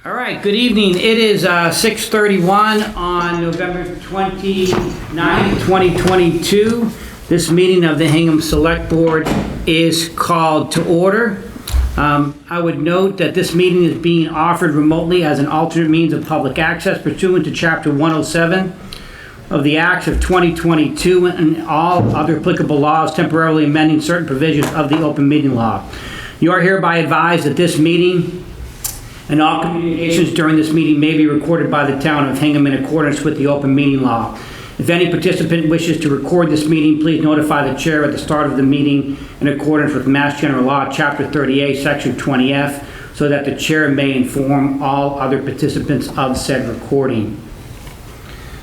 All right, good evening. It is 6:31 on November 29th, 2022. This meeting of the Hingham Select Board is called to order. I would note that this meeting is being offered remotely as an alternate means of public access pursuant to Chapter 107 of the Acts of 2022 and all other applicable laws temporarily amending certain provisions of the open meeting law. You are hereby advised that this meeting and all communications during this meeting may be recorded by the town of Hingham in accordance with the open meeting law. If any participant wishes to record this meeting, please notify the chair at the start of the meeting in accordance with Mass General Law, Chapter 38, Section 20F, so that the chair may inform all other participants of said recording.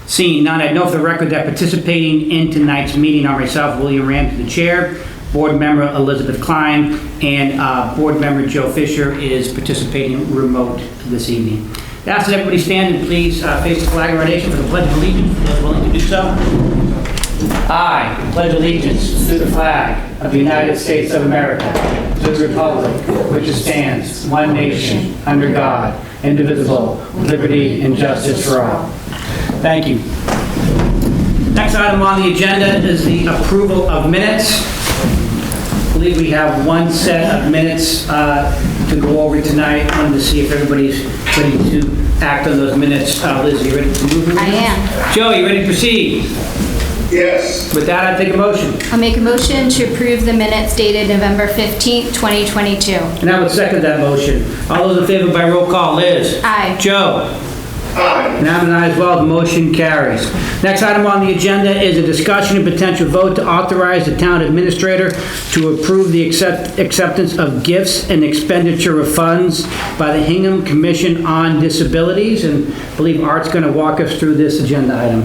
Seeing none, I know for the record that participating in tonight's meeting are myself, William Ramsey, the chair, Board Member Elizabeth Klein, and Board Member Joe Fisher is participating remote this evening. I ask that everybody stand and please face the flag of our nation for the Pledge of Allegiance, for those willing to do so. I pledge allegiance to the flag of the United States of America, to the republic which stands, one nation, under God, indivisible, with liberty and justice for all. Thank you. Next item on the agenda is the approval of minutes. I believe we have one set of minutes to go over tonight. I wanted to see if everybody's ready to act on those minutes. Liz, you ready to move? I am. Joe, you ready to proceed? Yes. With that, I take a motion. I'll make a motion to approve the minutes dated November 15th, 2022. And I would second that motion. All those in favor by roll call, Liz? Aye. Joe? Aye. And I'm an aye as well, the motion carries. Next item on the agenda is a discussion and potential vote to authorize the town administrator to approve the acceptance of gifts and expenditure of funds by the Hingham Commission on Disabilities, and I believe Art's going to walk us through this agenda item.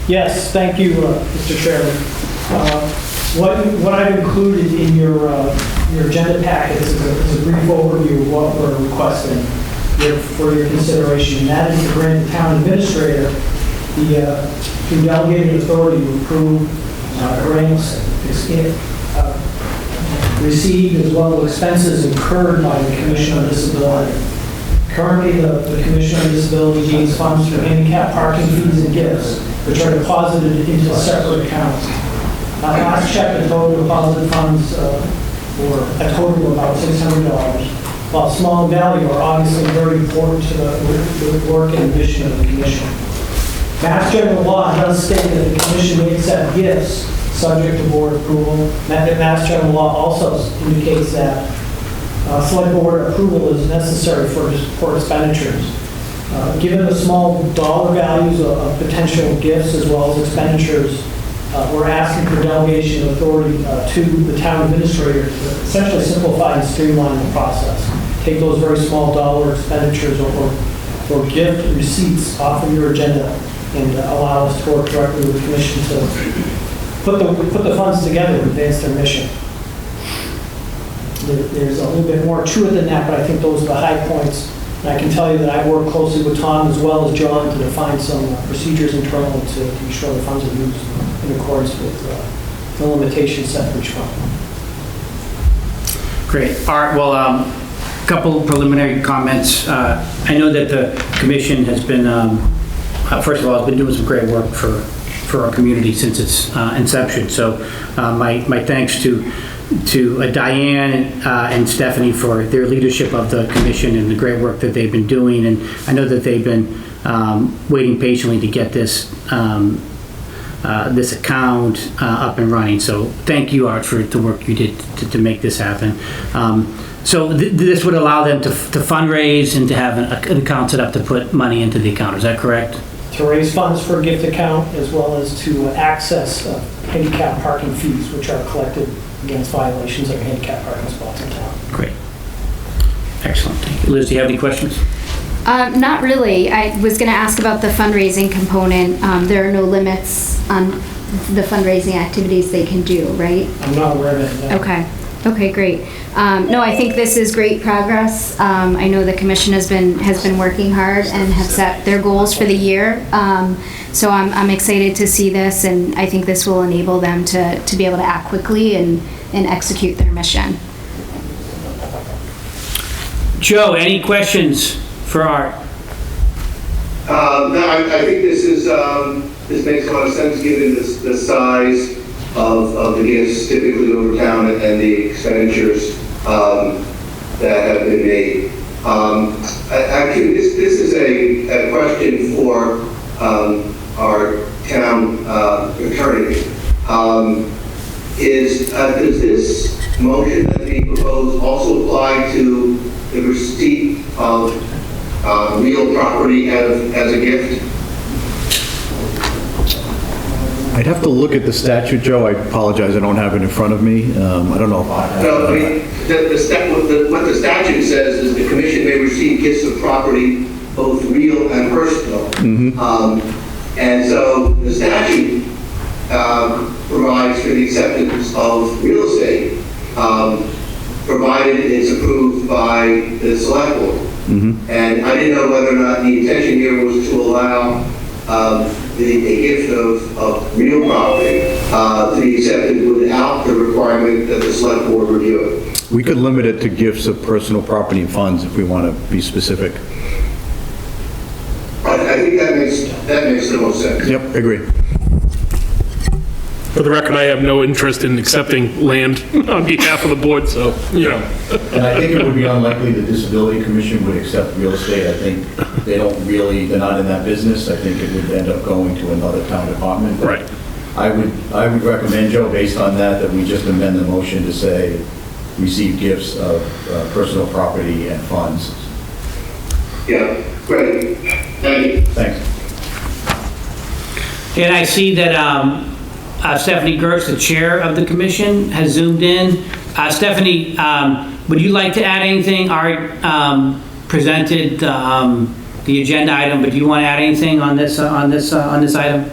Yes, thank you, Mr. Chairman. What I've included in your agenda packet is a brief overview of what we're requesting for your consideration. And that is to grant the town administrator the delegated authority to approve grants received as well as expenses incurred by the Commission on Disability. Currently, the Commission on Disability gains funds for handicap parking fees and gifts, which are deposited into separate accounts. Last check, the total deposited funds were a total of about $600. While small in value, are obviously very important to the work and mission of the Commission. Mass General Law does state that the Commission may accept gifts subject to board approval. Mass General Law also indicates that select board approval is necessary for expenditures. Given the small dollar values of potential gifts as well as expenditures, we're asking for delegation of authority to the town administrator to essentially simplify and streamline the process. Take those very small dollar expenditures or gift receipts off of your agenda and allow us to work directly with the Commission to put the funds together and advance their mission. There's a little bit more to it than that, but I think those are the high points. And I can tell you that I work closely with Tom as well as John to define some procedures internal to be sure the funds are used in accordance with the limitations set for each fund. Great. Art, well, a couple preliminary comments. I know that the commission has been, first of all, has been doing some great work for our community since its inception. So my thanks to Diane and Stephanie for their leadership of the commission and the great work that they've been doing. And I know that they've been waiting patiently to get this this account up and running. So thank you, Art, for the work you did to make this happen. So this would allow them to fundraise and to have an account set up to put money into the account. Is that correct? To raise funds for a gift account as well as to access handicap parking fees, which are collected against violations of handicap parking spots in town. Great. Excellent. Thank you. Liz, do you have any questions? Not really. I was going to ask about the fundraising component. There are no limits on the fundraising activities they can do, right? I'm not aware of it. No. Okay. Okay, great. No, I think this is great progress. I know the commission has been working hard and have set their goals for the year. So I'm excited to see this, and I think this will enable them to be able to act quickly and execute their mission. Joe, any questions for Art? No, I think this makes a lot of sense given the size of the gifts typically over town and the expenditures that have been made. Actually, this is a question for our town attorney. Does this motion that's being proposed also apply to the receipt of real property as a gift? I'd have to look at the statute, Joe. I apologize, I don't have it in front of me. I don't know if I... No, I mean, what the statute says is the commission may receive gifts of property, both real and personal. And so the statute provides for the acceptance of real estate, provided it's approved by the select board. And I didn't know whether or not the intention here was to allow a gift of real property to be accepted without the requirement that the select board review it. We could limit it to gifts of personal property and funds if we want to be specific. I think that makes the most sense. Yep, agree. For the record, I have no interest in accepting land on behalf of the board, so, you know. And I think it would be unlikely the Disability Commission would accept real estate. I think they're not in that business. I think it would end up going to another town department. But Right. I would recommend, Joe, based on that we just amend the motion to say, receive gifts of personal property and funds. Yeah, great. Thank you. Thanks. And I see that Stephanie Gertz, the chair of the commission, has zoomed in. Stephanie, would you like to add anything? Art presented the agenda item, but do you want to add anything on this item?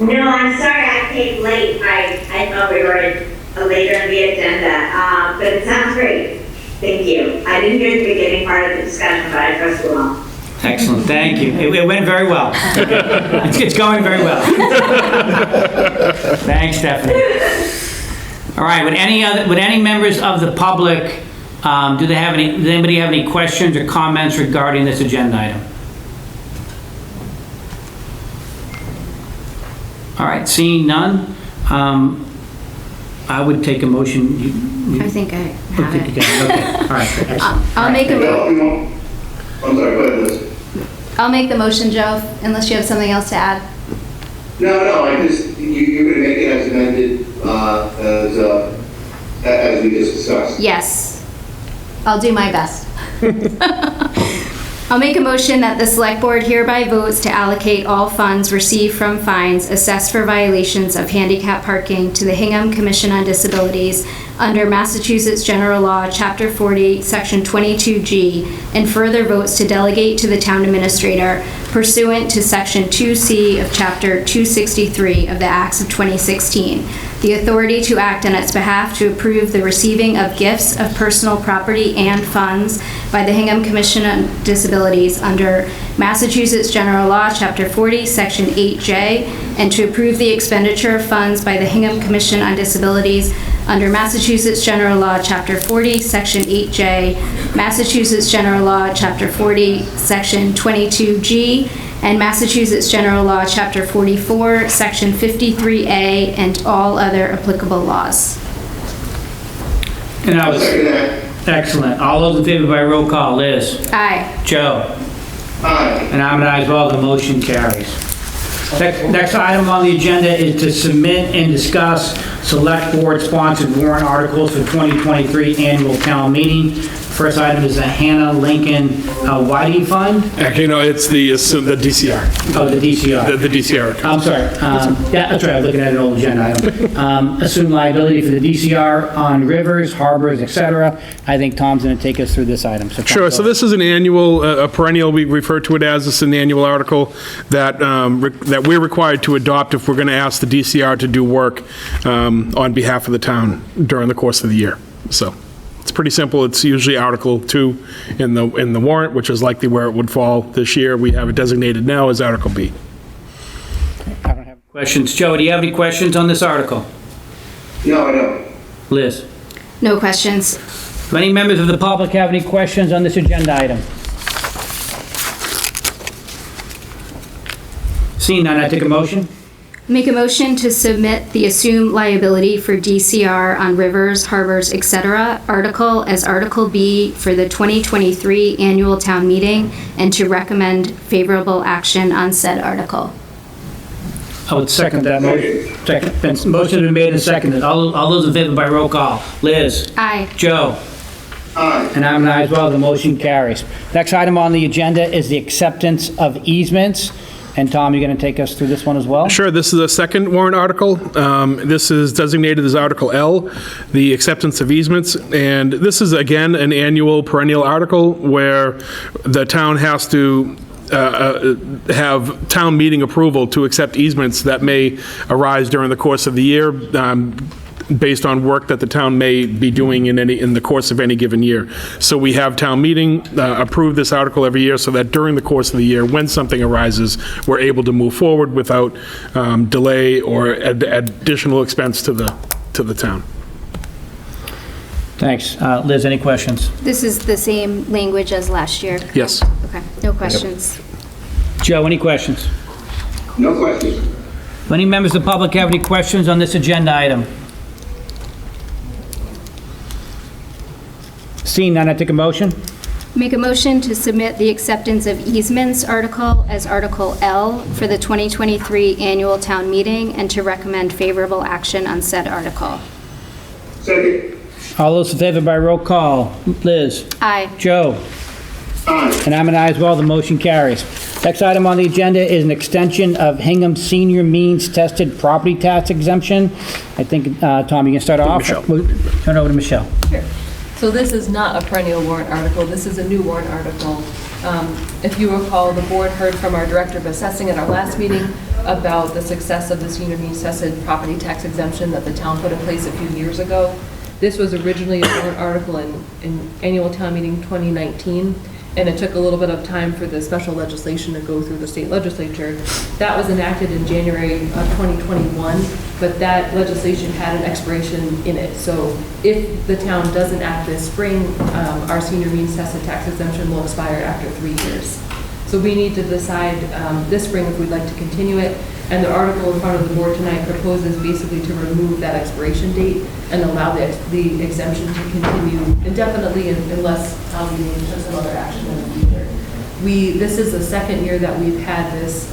No, I'm sorry I came late. I thought we were later in the agenda, but it sounds great. Thank you. I didn't hear the beginning part of the discussion, but I trust you all. Excellent, thank you. It went very well. It's going very well. Thanks, Stephanie. All right, would any members of the public, does anybody have any questions or comments regarding this agenda item? All right, seeing none, I would take a motion. I think I have it. Okay, all right. Excellent. I'll make a I'm sorry, go ahead, Liz. I'll make the motion, Joe, unless you have something else to add. No, you're going to make it as amended, as we just discussed. Yes, I'll do my best. I'll make a motion that the select board hereby votes to allocate all funds received from fines assessed for violations of handicap parking to the Hingham Commission on Disabilities under Massachusetts General Law, Chapter 40, Section 22G, and further votes to delegate to the town administrator pursuant to Section 2C of Chapter 263 of the Acts of 2016, the authority to act on its behalf to approve the receiving of gifts of personal property and funds by the Hingham Commission on Disabilities under Massachusetts General Law, Chapter 40, Section 8J, and to approve the expenditure of funds by the Hingham Commission on Disabilities under Massachusetts General Law, Chapter 40, Section 8J, Massachusetts General Law, Chapter 40, Section 22G, and Massachusetts General Law, Chapter 44, Section 53A, and all other applicable laws. And I was, Second that. excellent. All those in favor by roll call, Liz? Aye. Joe? Aye. And I'm an aye as well, the motion carries. Next item on the agenda is to submit and discuss select board sponsored warrant articles for 2023 annual town meeting. First item is the Hannah Lincoln Whitey Fund. Actually, no, it's the DCR. Oh, the DCR. The DCR. I'm sorry. Yeah, that's right. I'm looking at an old agenda item. Assume liability for the DCR on rivers, harbors, etc. I think Tom's going to take us through this item. So Tom, Sure, go so ahead. this is an annual, a perennial, we refer to it as, it's an annual article that, that we're required to adopt if we're going to ask the DCR to do work on behalf of the town during the course of the year. So it's pretty simple. It's usually Article 2 in the warrant, which is likely where it would fall this year. We have it designated now as Article B. I don't have questions. Joe, do you have any questions on this article? No, I don't. Liz? No questions. Do any members of the public have any questions on this agenda item? Seeing none, I take a motion. Make a motion to submit the assumed liability for DCR on rivers, harbors, etc., article as Article B for the 2023 annual town meeting, and to recommend favorable action on said article. I would second that motion. Second. Motion has been made and seconded. All those in favor by roll call. Liz? Aye. Joe? Aye. And I'm an aye as well, the motion carries. Next item on the agenda is the acceptance of easements. And Tom, you're going to take us through this one as well? Sure, this is a second warrant article. This is designated as Article L, the acceptance of easements. And this is, again, an annual perennial article where the town has to have town meeting approval to accept easements that may arise during the course of the year, based on work that the town may be doing in the course of any given year. So we have town meeting approve this article every year so that during the course of the year, when something arises, we're able to move forward without delay or additional expense to the town. Thanks. Liz, any questions? This is the same language as last year? Yes. Okay, no questions. Joe, any questions? No questions. Do any members of the public have any questions on this agenda item? Seeing none, I take a motion. Make a motion to submit the acceptance of easements article as Article L for the 2023 annual town meeting, and to recommend favorable action on said article. Second. All those in favor by roll call. Liz? Aye. Joe? Aye. And I'm an aye as well, the motion carries. Next item on the agenda is an extension of Hingham Senior Means Tested Property Tax Exemption. I think, Tom, you can start off? Michelle. We'll turn it over to Michelle. Sure. So this is not a perennial warrant article, this is a new warrant article. If you recall, the board heard from our director of assessing at our last meeting about the success of the senior means tested property tax exemption that the town put in place a few years ago. This was originally a warrant article in annual town meeting 2019, and it took a little bit of time for the special legislation to go through the state legislature. That was enacted in January of 2021, but that legislation had an expiration in it. So if the town doesn't act this spring, our senior means tested tax exemption will expire after 3 years. So we need to decide this spring if we'd like to continue it. And the article in front of the board tonight proposes basically to remove that expiration date and allow the exemption to continue indefinitely unless town meeting takes some other action in the future. This is the second year that we've had this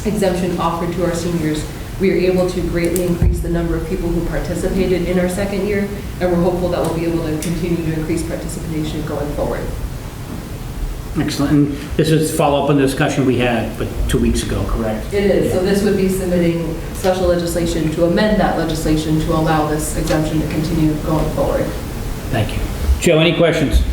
exemption offered to our seniors. We are able to greatly increase the number of people who participated in our second year, and we're hopeful that we'll be able to continue to increase participation going forward. Excellent. And this is follow-up on the discussion we had, but 2 weeks ago, correct? It is. So this would be submitting special legislation to amend that legislation to allow this exemption to continue going forward. Thank you. Joe, any questions?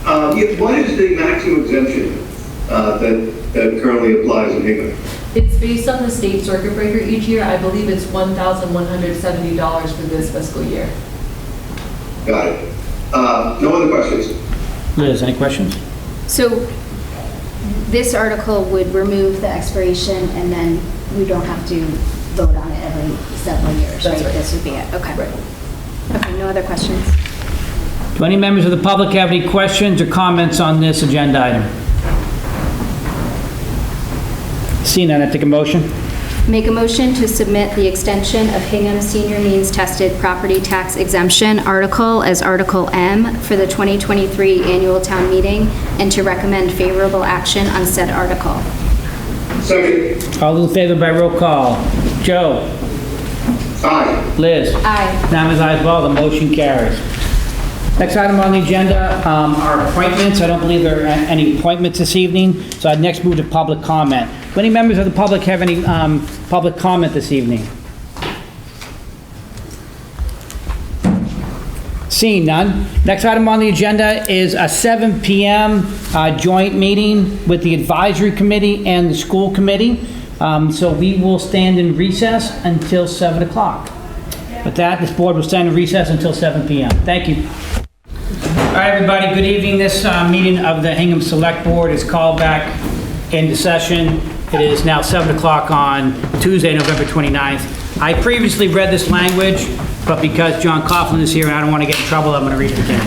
What is the maximum exemption that currently applies in Hingham? It's based on the state circuit breaker each year. I believe it's $1,170 for this fiscal year. Got it. No other questions? Liz, any questions? So this article would remove the expiration, and then we don't have to vote on it every several years, right? That's right. This would be it, okay. Right. Okay, no other questions? Do any members of the public have any questions or comments on this agenda item? Seeing none, I take a motion. Make a motion to submit the extension of Hingham Senior Means Tested Property Tax Exemption article as Article M for the 2023 annual town meeting, and to recommend favorable action on said article. Second. All those in favor by roll call. Joe? Aye. Liz? Aye. And I'm as aye as well, the motion carries. Next item on the agenda are appointments. I don't believe there are any appointments this evening, so I'd next move to public comment. Do any members of the public have any public comment this evening? Seeing none. Next item on the agenda is a 7 p.m. Joint meeting with the advisory committee and the school committee. So we will stand in recess until 7 o'clock. With that, this board will stand in recess until 7 p.m. Thank you. All right, everybody, good evening. This meeting of the Hingham Select Board is called back into session. It is now 7 o'clock on Tuesday, November 29th. I previously read this language but because John Coughlin is here and I don't want to get in trouble, I'm going to read it again.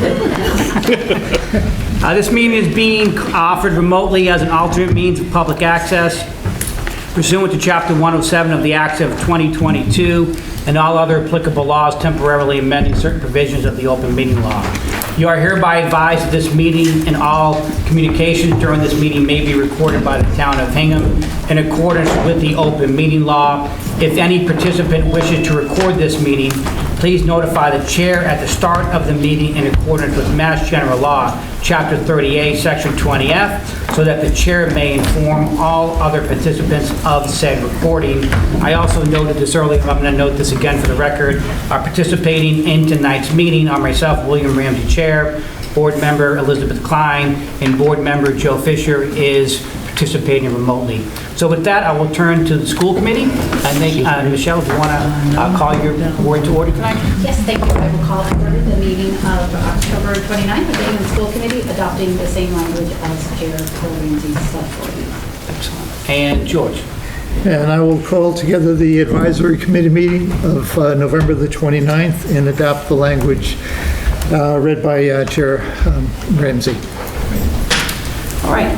This meeting is being offered remotely as an alternate means of public access pursuant to Chapter 107 of the Acts of 2022 and all other applicable laws temporarily amending certain provisions of the open meeting law. You are hereby advised that this meeting and all communications during this meeting may be recorded by the town of Hingham in accordance with the open meeting law. If any participant wishes to record this meeting, please notify the chair at the start of the meeting in accordance with Mass General Law, Chapter 38, Section 20F, so that the chair may inform all other participants of said recording. I also noted this earlier, I'm going to note this again for the record. Participating in tonight's meeting are myself, William Ramsey, Chair, Board Member Elizabeth Klein, and Board Member Joe Fisher is participating remotely. So with that, I will turn to the school committee. I think, Michelle, if you want to call your board to order tonight? Yes, thank you. I will call to order the meeting of October 29th of the Hingham School Committee, adopting the same language as Chair Ramsey's select board meeting. Excellent. And George? And I will call together the advisory committee meeting of November the 29th and adopt the language read by Chair Ramsey. All right,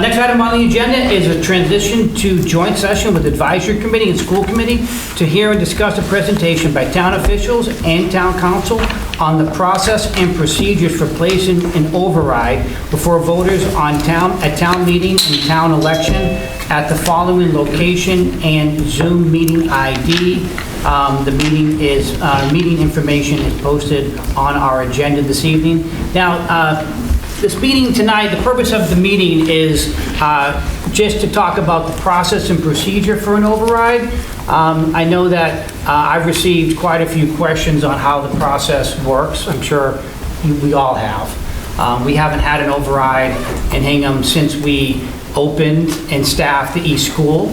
next item on the agenda is a transition to joint session with advisory committee and school committee to hear and discuss a presentation by town officials and town council on the process and procedures for placing an override before voters on town meeting and town election at the following location and Zoom meeting ID. The meeting information is posted on our agenda this evening. Now, this meeting tonight, the purpose of the meeting is just to talk about the process and procedure for an override. I know that I've received quite a few questions on how the process works. I'm sure we all have. We haven't had an override in Hingham since we opened and staffed the East School.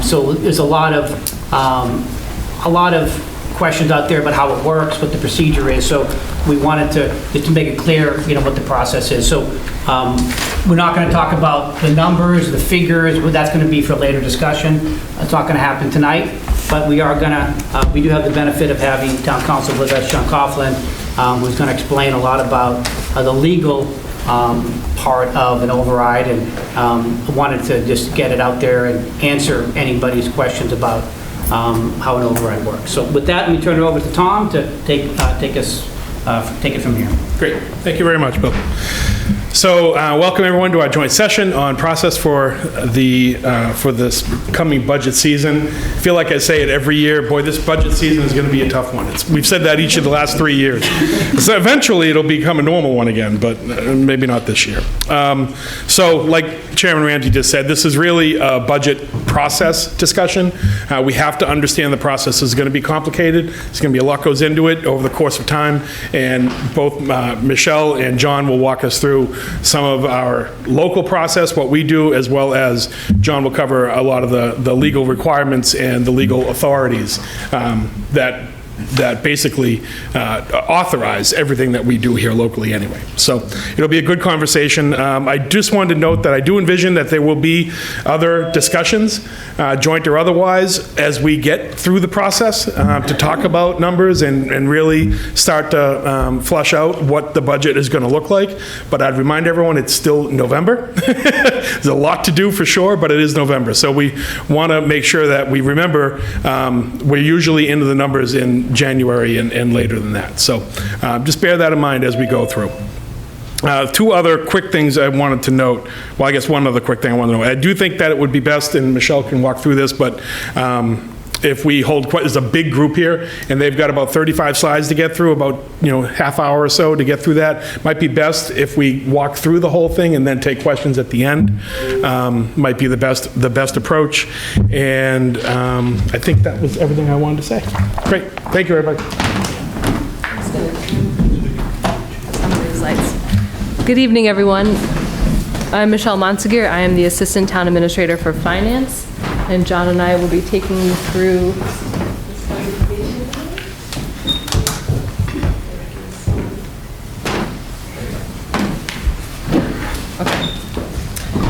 So there's a lot of questions out there about how it works, what the procedure is. So we wanted to make it clear, what the process is. So we're not going to talk about the numbers, the figures. That's going to be for later discussion. It's not going to happen tonight, but we are going to. We do have the benefit of having town council with us, John Coughlin, who's going to explain a lot about the legal part of an override, and I wanted to just get it out there and answer anybody's questions about how an override works. So with that, let me turn it over to Tom to take it from here. Great. Thank you very much, Bill. So welcome everyone to our joint session on process for this coming budget season. I feel like I say it every year, boy, this budget season is going to be a tough one. We've said that each of the last 3 years. So eventually it'll become a normal one again, but maybe not this year. So like Chairman Ramsey just said, this is really a budget process discussion. We have to understand the process is going to be complicated. There's going to be a lot goes into it over the course of time, and both Michelle and John will walk us through some of our local process, what we do, as well as John will cover a lot of the legal requirements and the legal authorities that basically authorize everything that we do here locally anyway. So it'll be a good conversation. I just wanted to note that I do envision that there will be other discussions, joint or otherwise, as we get through the process to talk about numbers and really start to flush out what the budget is going to look like. But I'd remind everyone it's still November. There's a lot to do for sure, but it is November. So we want to make sure that we remember we're usually into the numbers in January and later than that. So just bear that in mind as we go through. Two other quick things I wanted to note. Well, I guess one other quick thing I want to know. I do think that it would be best, and Michelle can walk through this, but if we hold there's a big group here, and they've got about 35 slides to get through, about half hour or so to get through that. Might be best if we walk through the whole thing and then take questions at the end. Might be the best approach. And I think that was everything I wanted to say. Great, thank you, everybody. Good evening, everyone. I'm Michelle Monseguer. I am the Assistant Town Administrator for Finance, and John and I will be taking you through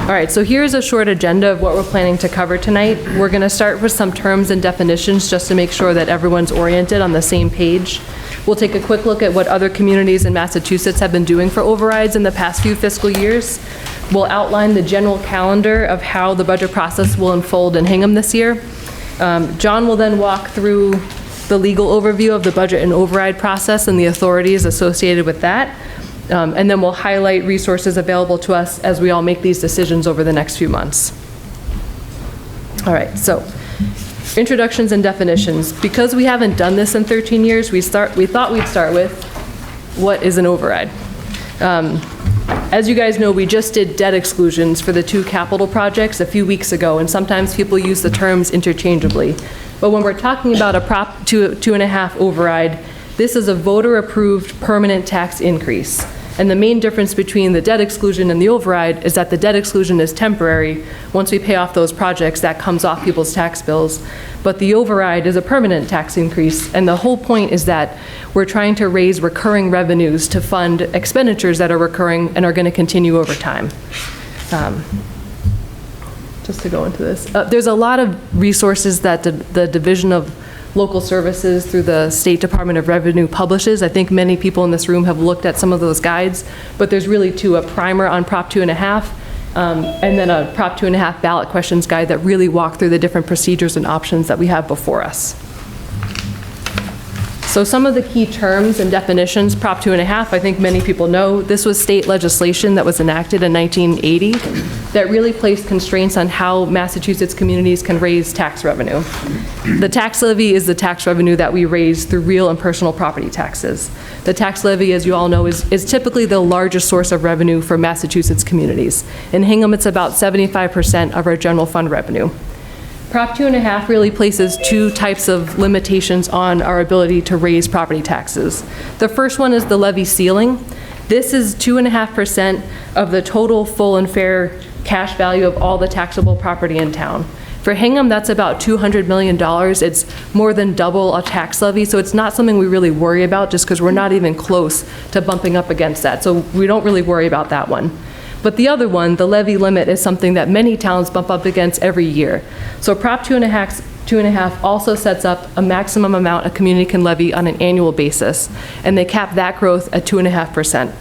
All right, so here's a short agenda of what we're planning to cover tonight. We're going to start with some terms and definitions just to make sure that everyone's oriented on the same page. We'll take a quick look at what other communities in Massachusetts have been doing for overrides in the past few fiscal years. We'll outline the general calendar of how the budget process will unfold in Hingham this year. John will then walk through the legal overview of the budget and override process and the authorities associated with that. And then we'll highlight resources available to us as we all make these decisions over the next few months. All right, so introductions and definitions. Because we haven't done this in 13 years, we thought we'd start with what is an override. As you guys know, we just did debt exclusions for the 2 capital projects a few weeks ago, and sometimes people use the terms interchangeably. But when we're talking about a Prop 2.5 override, this is a voter-approved permanent tax increase. And the main difference between the debt exclusion and the override is that the debt exclusion is temporary. Once we pay off those projects, that comes off people's tax bills. But the override is a permanent tax increase. And the whole point is that we're trying to raise recurring revenues to fund expenditures that are recurring and are going to continue over time. Just to go into this, there's a lot of resources that the Division of Local Services through the State Department of Revenue publishes. I think many people in this room have looked at some of those guides, but there's really 2, a primer on Prop 2.5 and then a Prop 2.5 ballot questions guide that really walk through the different procedures and options that we have before us. So some of the key terms and definitions, Prop 2.5, I think many people know, this was state legislation that was enacted in 1980 that really placed constraints on how Massachusetts communities can raise tax revenue. The tax levy is the tax revenue that we raise through real and personal property taxes. The tax levy, as you all know, is typically the largest source of revenue for Massachusetts communities. In Hingham, it's about 75% of our general fund revenue. Prop 2.5 really places 2 types of limitations on our ability to raise property taxes. The first one is the levy ceiling. This is 2.5% of the total full and fair cash value of all the taxable property in town. For Hingham, that's about $200 million. It's more than double a tax levy, so it's not something we really worry about just because we're not even close to bumping up against that. So we don't really worry about that one. But the other one, the levy limit, is something that many towns bump up against every year. So Prop 2.5 also sets up a maximum amount a community can levy on an annual basis, and they cap that growth at 2.5%.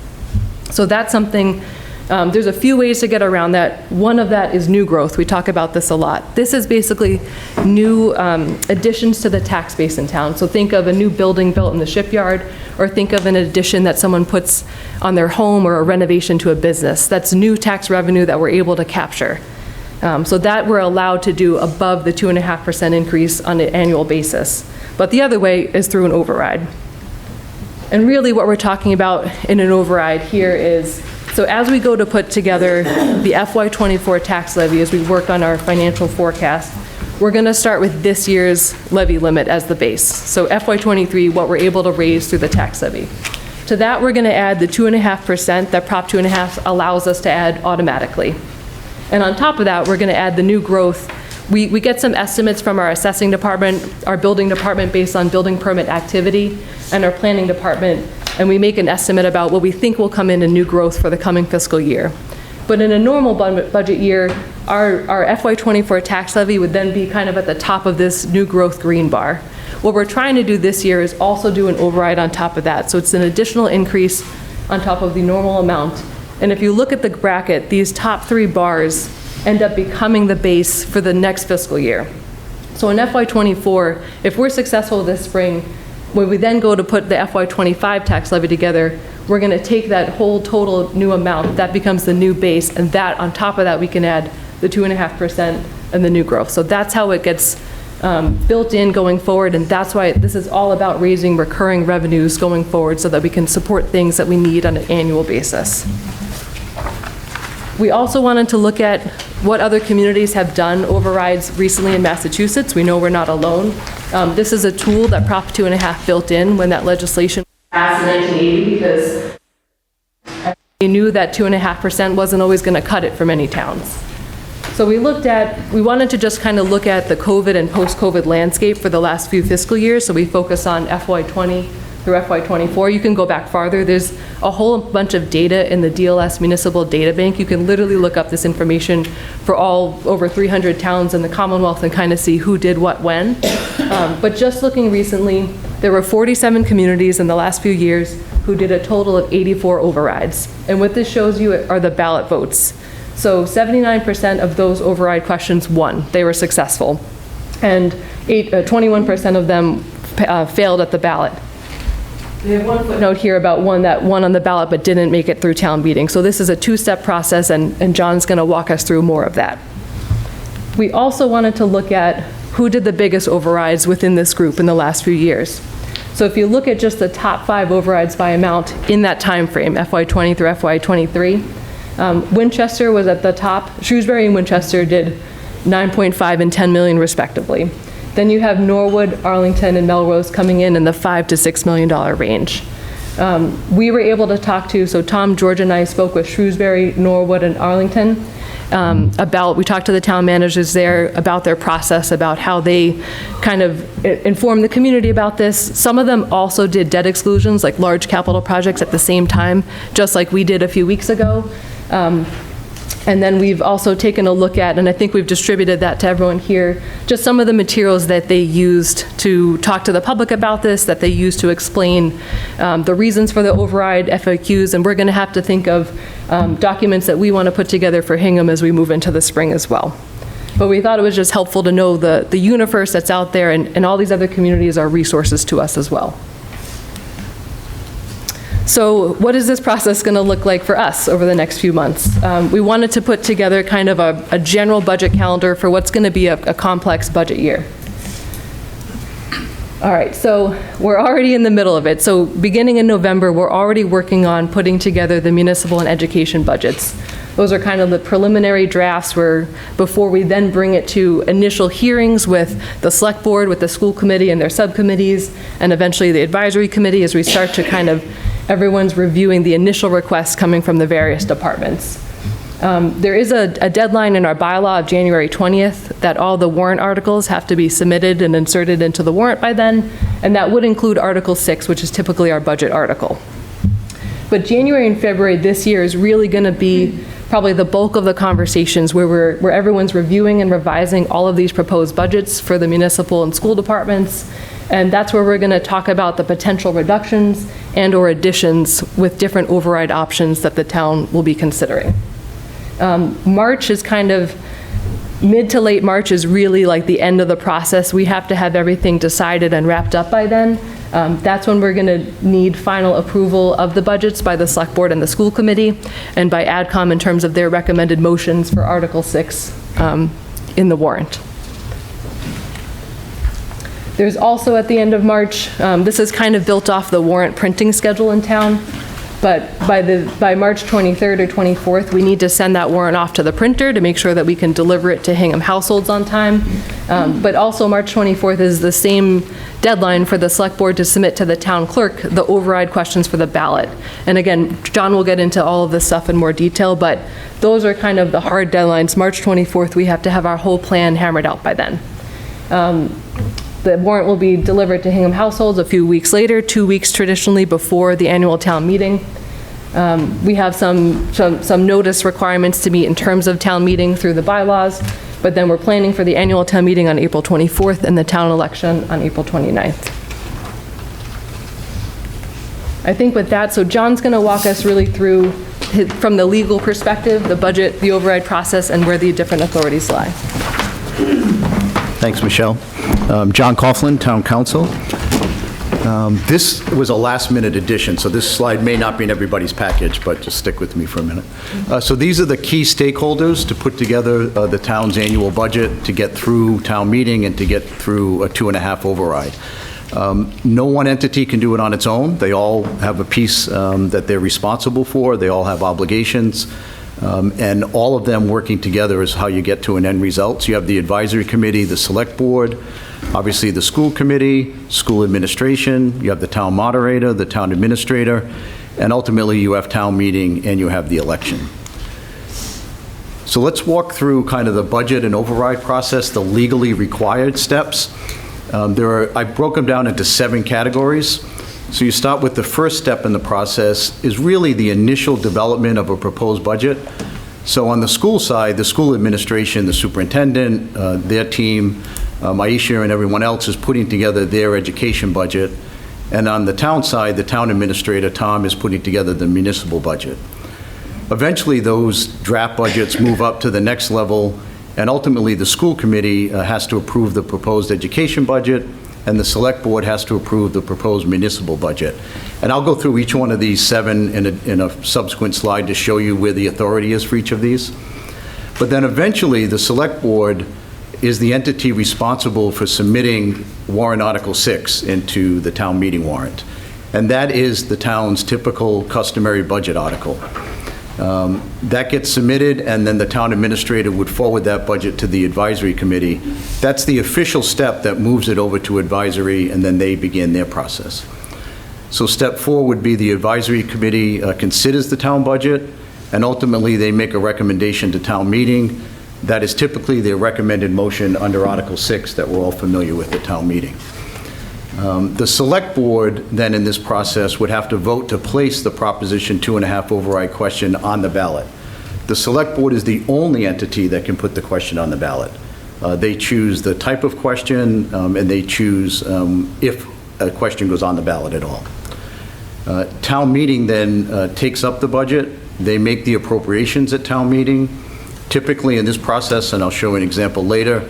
So that's something, there's a few ways to get around that. One of that is new growth. We talk about this a lot. This is basically new additions to the tax base in town. So think of a new building built in the shipyard, or think of an addition that someone puts on their home or a renovation to a business. That's new tax revenue that we're able to capture. So that we're allowed to do above the 2.5% increase on an annual basis. But the other way is through an override. And really what we're talking about in an override here is, so as we go to put together the FY24 tax levy, as we work on our financial forecast, we're going to start with this year's levy limit as the base. So FY23, what we're able to raise through the tax levy. To that, we're going to add the 2.5% that Prop 2.5 allows us to add automatically. And on top of that, we're going to add the new growth. We get some estimates from our assessing department, our building department based on building permit activity, and our planning department, and we make an estimate about what we think will come in new growth for the coming fiscal year. But in a normal budget year, our FY24 tax levy would then be kind of at the top of this new growth green bar. What we're trying to do this year is also do an override on top of that. So it's an additional increase on top of the normal amount. And if you look at the bracket, these top 3 bars end up becoming the base for the next fiscal year. So in FY24, if we're successful this spring, when we then go to put the FY25 tax levy together, we're going to take that whole total new amount, that becomes the new base, and that on top of that we can add the 2.5% and the new growth. So that's how it gets built in going forward, and that's why this is all about raising recurring revenues going forward so that we can support things that we need on an annual basis. We also wanted to look at what other communities have done overrides recently in Massachusetts. We know we're not alone. This is a tool that Prop 2.5 built in when that legislation was passed in 1980 because they knew that 2.5% wasn't always going to cut it for many towns. So we wanted to just kind of look at the COVID and post-COVID landscape for the last few fiscal years. So we focus on FY20, through FY '24. You can go back farther. There's a whole bunch of data in the DLS Municipal Data Bank. You can literally look up this information for all over 300 towns in the Commonwealth and kind of see who did what when. But just looking recently, there were 47 communities in the last few years who did a total of 84 overrides. And what this shows you are the ballot votes. So 79% of those override questions won. They were successful. And 21% of them failed at the ballot. We have one footnote here about one that won on the ballot but didn't make it through town meeting. So this is a two-step process, and John's going to walk us through more of that. We also wanted to look at who did the biggest overrides within this group in the last few years. So if you look at just the top 5 overrides by amount in that time frame, FY20 through FY23, Winchester was at the top. Shrewsbury and Winchester did 9.5 and 10 million respectively. Then you have Norwood, Arlington, and Melrose coming in the $5 to $6 million range. We were able to talk to, so Tom, George, and I spoke with Shrewsbury, Norwood, and Arlington we talked to the town managers there about their process, about how they kind of inform the community about this. Some of them also did debt exclusions, like large capital projects at the same time, just like we did a few weeks ago. And then we've also taken a look at, and I think we've distributed that to everyone here, just some of the materials that they used to talk to the public about this, that they used to explain the reasons for the override, FAQs, and we're going to have to think of documents that we want to put together for Hingham as we move into the spring as well. But we thought it was just helpful to know the universe that's out there, and all these other communities are resources to us as well. So what is this process going to look like for us over the next few months? We wanted to put together kind of a general budget calendar for what's going to be a complex budget year. All right, so we're already in the middle of it. So beginning in November, we're already working on putting together the municipal and education budgets. Those are kind of the preliminary drafts before we then bring it to initial hearings with the select board, with the school committee and their subcommittees, and eventually the advisory committee as we start to kind of everyone's reviewing the initial requests coming from the various departments. There is a deadline in our bylaw of January 20th that all the warrant articles have to be submitted and inserted into the warrant by then, and that would include Article 6, which is typically our budget article. But January and February this year is really going to be probably the bulk of the conversations where everyone's reviewing and revising all of these proposed budgets for the municipal and school departments. And that's where we're going to talk about the potential reductions and or additions with different override options that the town will be considering. March is kind of, mid to late March is really like the end of the process. We have to have everything decided and wrapped up by then. That's when we're going to need final approval of the budgets by the select board and the school committee, and by AdCom in terms of their recommended motions for Article 6 in the warrant. There's also at the end of March, this is kind of built off the warrant printing schedule in town, but by March 23rd or 24th, we need to send that warrant off to the printer to make sure that we can deliver it to Hingham households on time. But also March 24th is the same deadline for the select board to submit to the town clerk the override questions for the ballot. And again, John will get into all of this stuff in more detail, but those are kind of the hard deadlines. March 24th, we have to have our whole plan hammered out by then. The warrant will be delivered to Hingham households a few weeks later, 2 weeks traditionally before the annual town meeting. We have some notice requirements to meet in terms of town meeting through the bylaws, but then we're planning for the annual town meeting on April 24th and the town election on April 29th. I think with that, so John's going to walk us really through, from the legal perspective, the budget, the override process, and where the different authorities lie. Thanks, Michelle. John Coughlin, Town Council. This was a last-minute addition, so this slide may not be in everybody's package, but just stick with me for a minute. So these are the key stakeholders to put together the town's annual budget, to get through town meeting and to get through a 2.5 override. No one entity can do it on its own. They all have a piece that they're responsible for. They all have obligations. And all of them working together is how you get to an end result. So you have the advisory committee, the select board, obviously the school committee, school administration, you have the town moderator, the town administrator, and ultimately you have town meeting and you have the election. So let's walk through kind of the budget and override process, the legally required steps. I broke them down into 7 categories. So you start with the first step in the process is really the initial development of a proposed budget. So on the school side, the school administration, the superintendent, their team, Aisha and everyone else is putting together their education budget. And on the town side, the town administrator, Tom, is putting together the municipal budget. Eventually, those draft budgets move up to the next level, and ultimately, the school committee has to approve the proposed education budget, and the select board has to approve the proposed municipal budget. And I'll go through each one of these 7 in a subsequent slide to show you where the authority is for each of these. But then eventually, the select board is the entity responsible for submitting warrant Article 6 into the town meeting warrant. And that is the town's typical customary budget article. That gets submitted, and then the town administrator would forward that budget to the advisory committee. That's the official step that moves it over to advisory, and then they begin their process. So step 4 would be the advisory committee considers the town budget, and ultimately they make a recommendation to town meeting. That is typically their recommended motion under Article 6 that we're all familiar with at town meeting. The select board then in this process would have to vote to place the Proposition 2.5 override question on the ballot. The select board is the only entity that can put the question on the ballot. They choose the type of question, and they choose if a question goes on the ballot at all. Town meeting then takes up the budget. They make the appropriations at town meeting. Typically in this process, and I'll show an example later,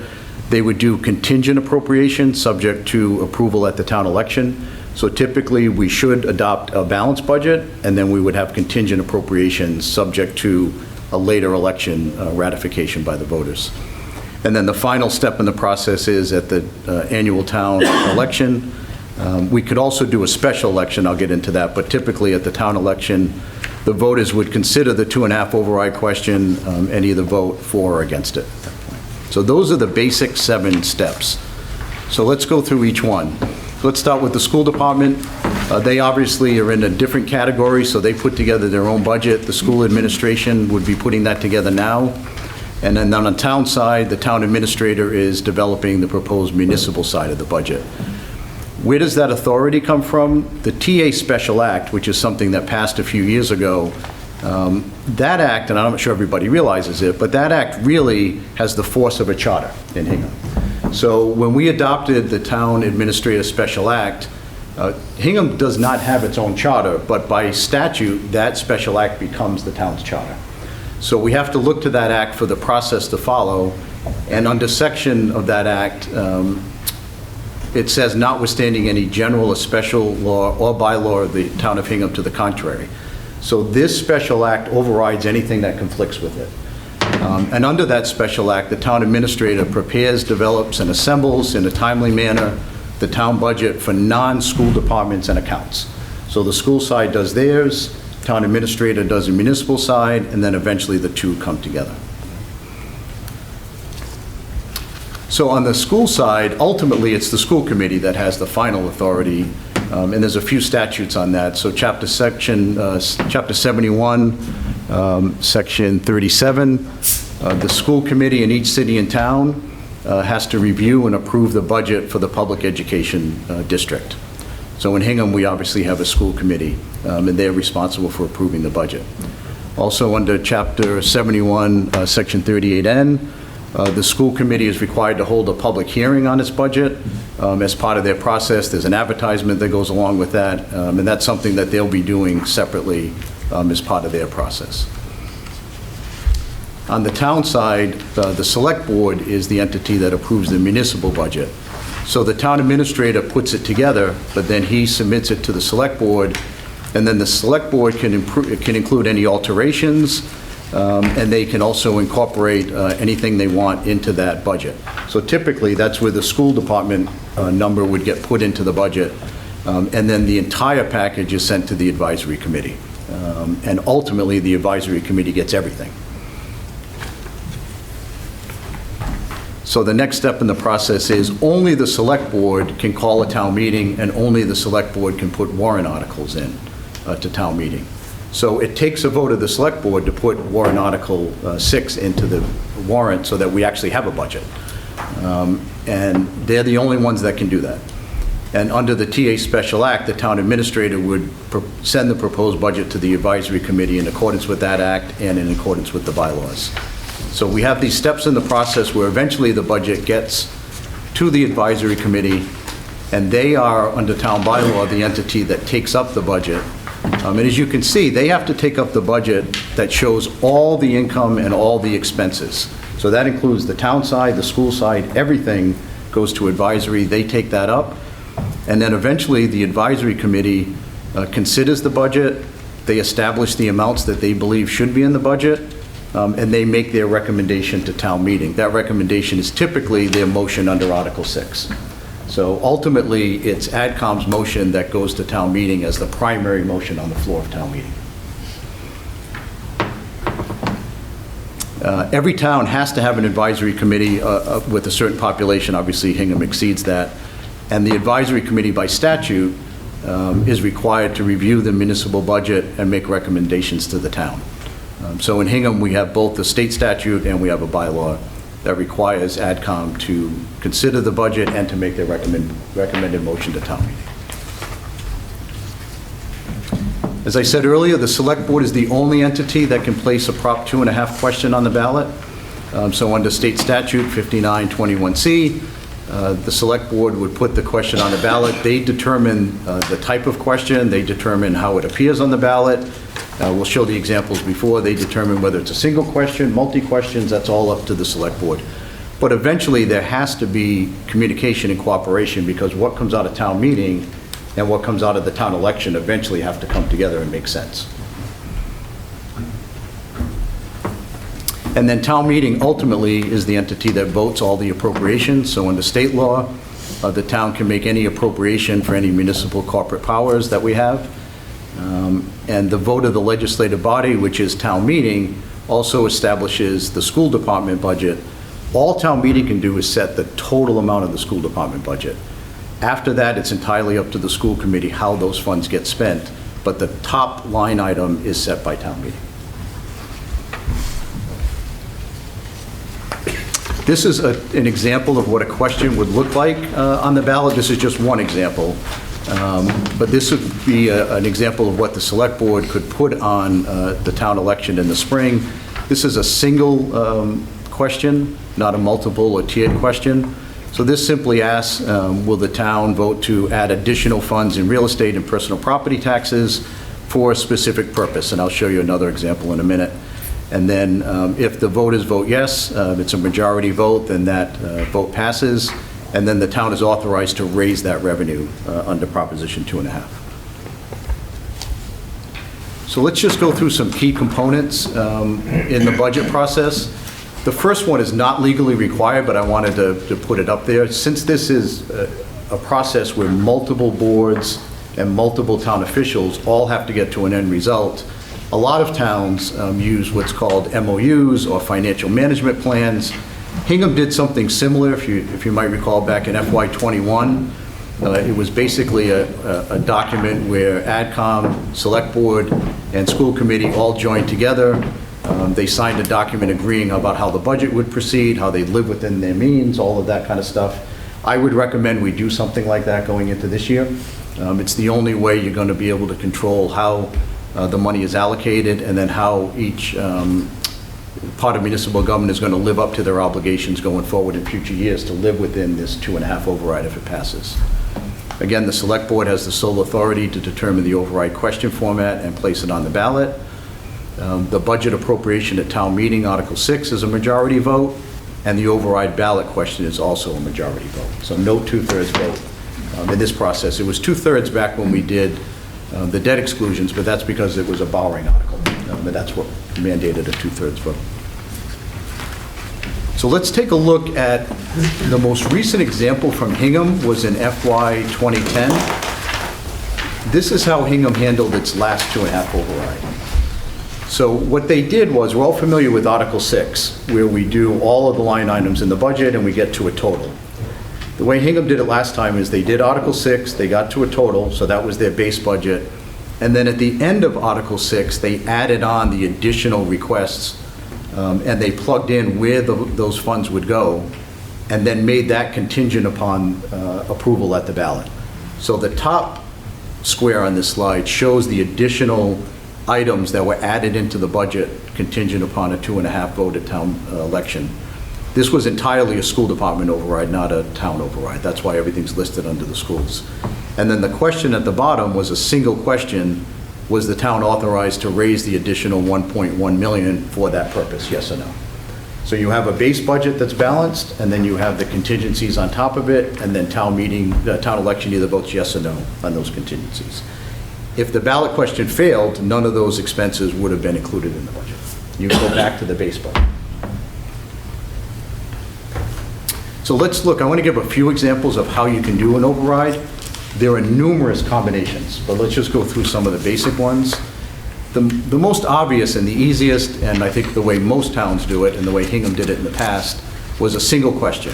they would do contingent appropriation subject to approval at the town election. So typically, we should adopt a balanced budget, and then we would have contingent appropriations subject to a later election ratification by the voters. And then the final step in the process is at the annual town election. We could also do a special election, I'll get into that, but typically at the town election, the voters would consider the 2.5 override question and either vote for or against it. So those are the basic 7 steps. So let's go through each one. Let's start with the school department. They obviously are in a different category, so they put together their own budget. The school administration would be putting that together now. And then on the town side, the town administrator is developing the proposed municipal side of the budget. Where does that authority come from? The TA Special Act, which is something that passed a few years ago, that act, and I'm not sure everybody realizes it, but that act really has the force of a charter in Hingham. So when we adopted the Town Administrator Special Act, Hingham does not have its own charter, but by statute, that special act becomes the town's charter. So we have to look to that act for the process to follow, and under section of that act, it says notwithstanding any general or special law or bylaw of the town of Hingham to the contrary. So this special act overrides anything that conflicts with it. And under that special act, the town administrator prepares, develops, and assembles in a timely manner the town budget for non-school departments and accounts. So the school side does theirs, town administrator does the municipal side, and then eventually the two come together. So on the school side, ultimately, it's the school committee that has the final authority, and there's a few statutes on that. So Chapter 71, Section 37, the school committee in each city and town has to review and approve the budget for the public education district. So in Hingham, we obviously have a school committee, and they're responsible for approving the budget. Also under Chapter 71, Section 38N, the school committee is required to hold a public hearing on its budget. As part of their process, there's an advertisement that goes along with that, and that's something that they'll be doing separately as part of their process. On the town side, the select board is the entity that approves the municipal budget. So the town administrator puts it together, but then he submits it to the select board, and then the select board can include any alterations, and they can also incorporate anything they want into that budget. So typically, that's where the school department number would get put into the budget, and then the entire package is sent to the advisory committee. And ultimately, the advisory committee gets everything. So the next step in the process is only the select board can call a town meeting, and only the select board can put warrant articles in to town meeting. So it takes a vote of the select board to put warrant Article 6 into the warrant so that we actually have a budget. And they're the only ones that can do that. And under the TA Special Act, the town administrator would send the proposed budget to the advisory committee in accordance with that act and in accordance with the bylaws. So we have these steps in the process where eventually the budget gets to the advisory committee, and they are, under town bylaw, the entity that takes up the budget. And as you can see, they have to take up the budget that shows all the income and all the expenses. So that includes the town side, the school side, everything goes to advisory. They take that up. And then eventually, the advisory committee considers the budget, they establish the amounts that they believe should be in the budget, and they make their recommendation to town meeting. That recommendation is typically their motion under Article 6. So ultimately, it's AdCom's motion that goes to town meeting as the primary motion on the floor of town meeting. Every town has to have an advisory committee with a certain population. Obviously, Hingham exceeds that. And the advisory committee by statute is required to review the municipal budget and make recommendations to the town. So in Hingham, we have both the state statute and we have a bylaw that requires AdCom to consider the budget and to make their recommended motion to town meeting. As I said earlier, the Select Board is the only entity that can place a Prop 2.5 question on the ballot. So under state statute 5921C, the Select Board would put the question on the ballot. They determine the type of question. They determine how it appears on the ballot. We'll show the examples before. They determine whether it's a single question, multi-questions. That's all up to the Select Board. But eventually, there has to be communication and cooperation, because what comes out of town meeting and what comes out of the town election eventually have to come together and make sense. And then town meeting ultimately is the entity that votes all the appropriations. So under state law, the town can make any appropriation for any municipal corporate powers that we have. And the vote of the legislative body, which is town meeting, also establishes the school department budget. All town meeting can do is set the total amount of the school department budget. After that, it's entirely up to the school committee how those funds get spent, but the top line item is set by town meeting. This is an example of what a question would look like on the ballot. This is just one example. But this would be an example of what the Select Board could put on the town election in the spring. This is a single question, not a multiple or tiered question. So this simply asks, will the town vote to add additional funds in real estate and personal property taxes for a specific purpose? And I'll show you another example in a minute. And then if the voters vote yes, it's a majority vote, then that vote passes. And then the town is authorized to raise that revenue under Proposition 2.5. So let's just go through some key components in the budget process. The first one is not legally required, but I wanted to put it up there. Since this is a process where multiple boards and multiple town officials all have to get to an end result, a lot of towns use what's called MOUs or financial management plans. Hingham did something similar, if you might recall, back in FY21. It was basically a document where AdCom, Select Board, and School Committee all joined together. They signed a document agreeing about how the budget would proceed, how they live within their means, all of that kind of stuff. I would recommend we do something like that going into this year. It's the only way you're going to be able to control how the money is allocated, and then how each part of municipal government is going to live up to their obligations going forward in future years to live within this 2.5 override if it passes. Again, the Select Board has the sole authority to determine the override question format and place it on the ballot. The budget appropriation at town meeting, Article 6, is a majority vote, and the override ballot question is also a majority vote. So no 2/3 vote in this process. It was 2/3 back when we did the debt exclusions, but that's because it was a borrowing article, and that's what mandated a 2/3 vote. So let's take a look at the most recent example from Hingham was in FY 2010. This is how Hingham handled its last 2.5 override. So what they did was, we're all familiar with Article 6, where we do all of the line items in the budget and we get to a total. The way Hingham did it last time is they did Article 6, they got to a total, so that was their base budget. And then at the end of Article 6, they added on the additional requests, and they plugged in where those funds would go, and then made that contingent upon approval at the ballot. So the top square on this slide shows the additional items that were added into the budget contingent upon a 2.5 vote at town election. This was entirely a school department override, not a town override. That's why everything's listed under the schools. And then the question at the bottom was a single question: was the town authorized to raise the additional 1.1 million for that purpose, yes or no? So you have a base budget that's balanced, and then you have the contingencies on top of it, and then town election either votes yes or no on those contingencies. If the ballot question failed, none of those expenses would have been included in the budget. You go back to the base budget. So let's look, I want to give a few examples of how you can do an override. There are numerous combinations, but let's just go through some of the basic ones. The most obvious and the easiest, and I think the way most towns do it, and the way Hingham did it in the past, was a single question.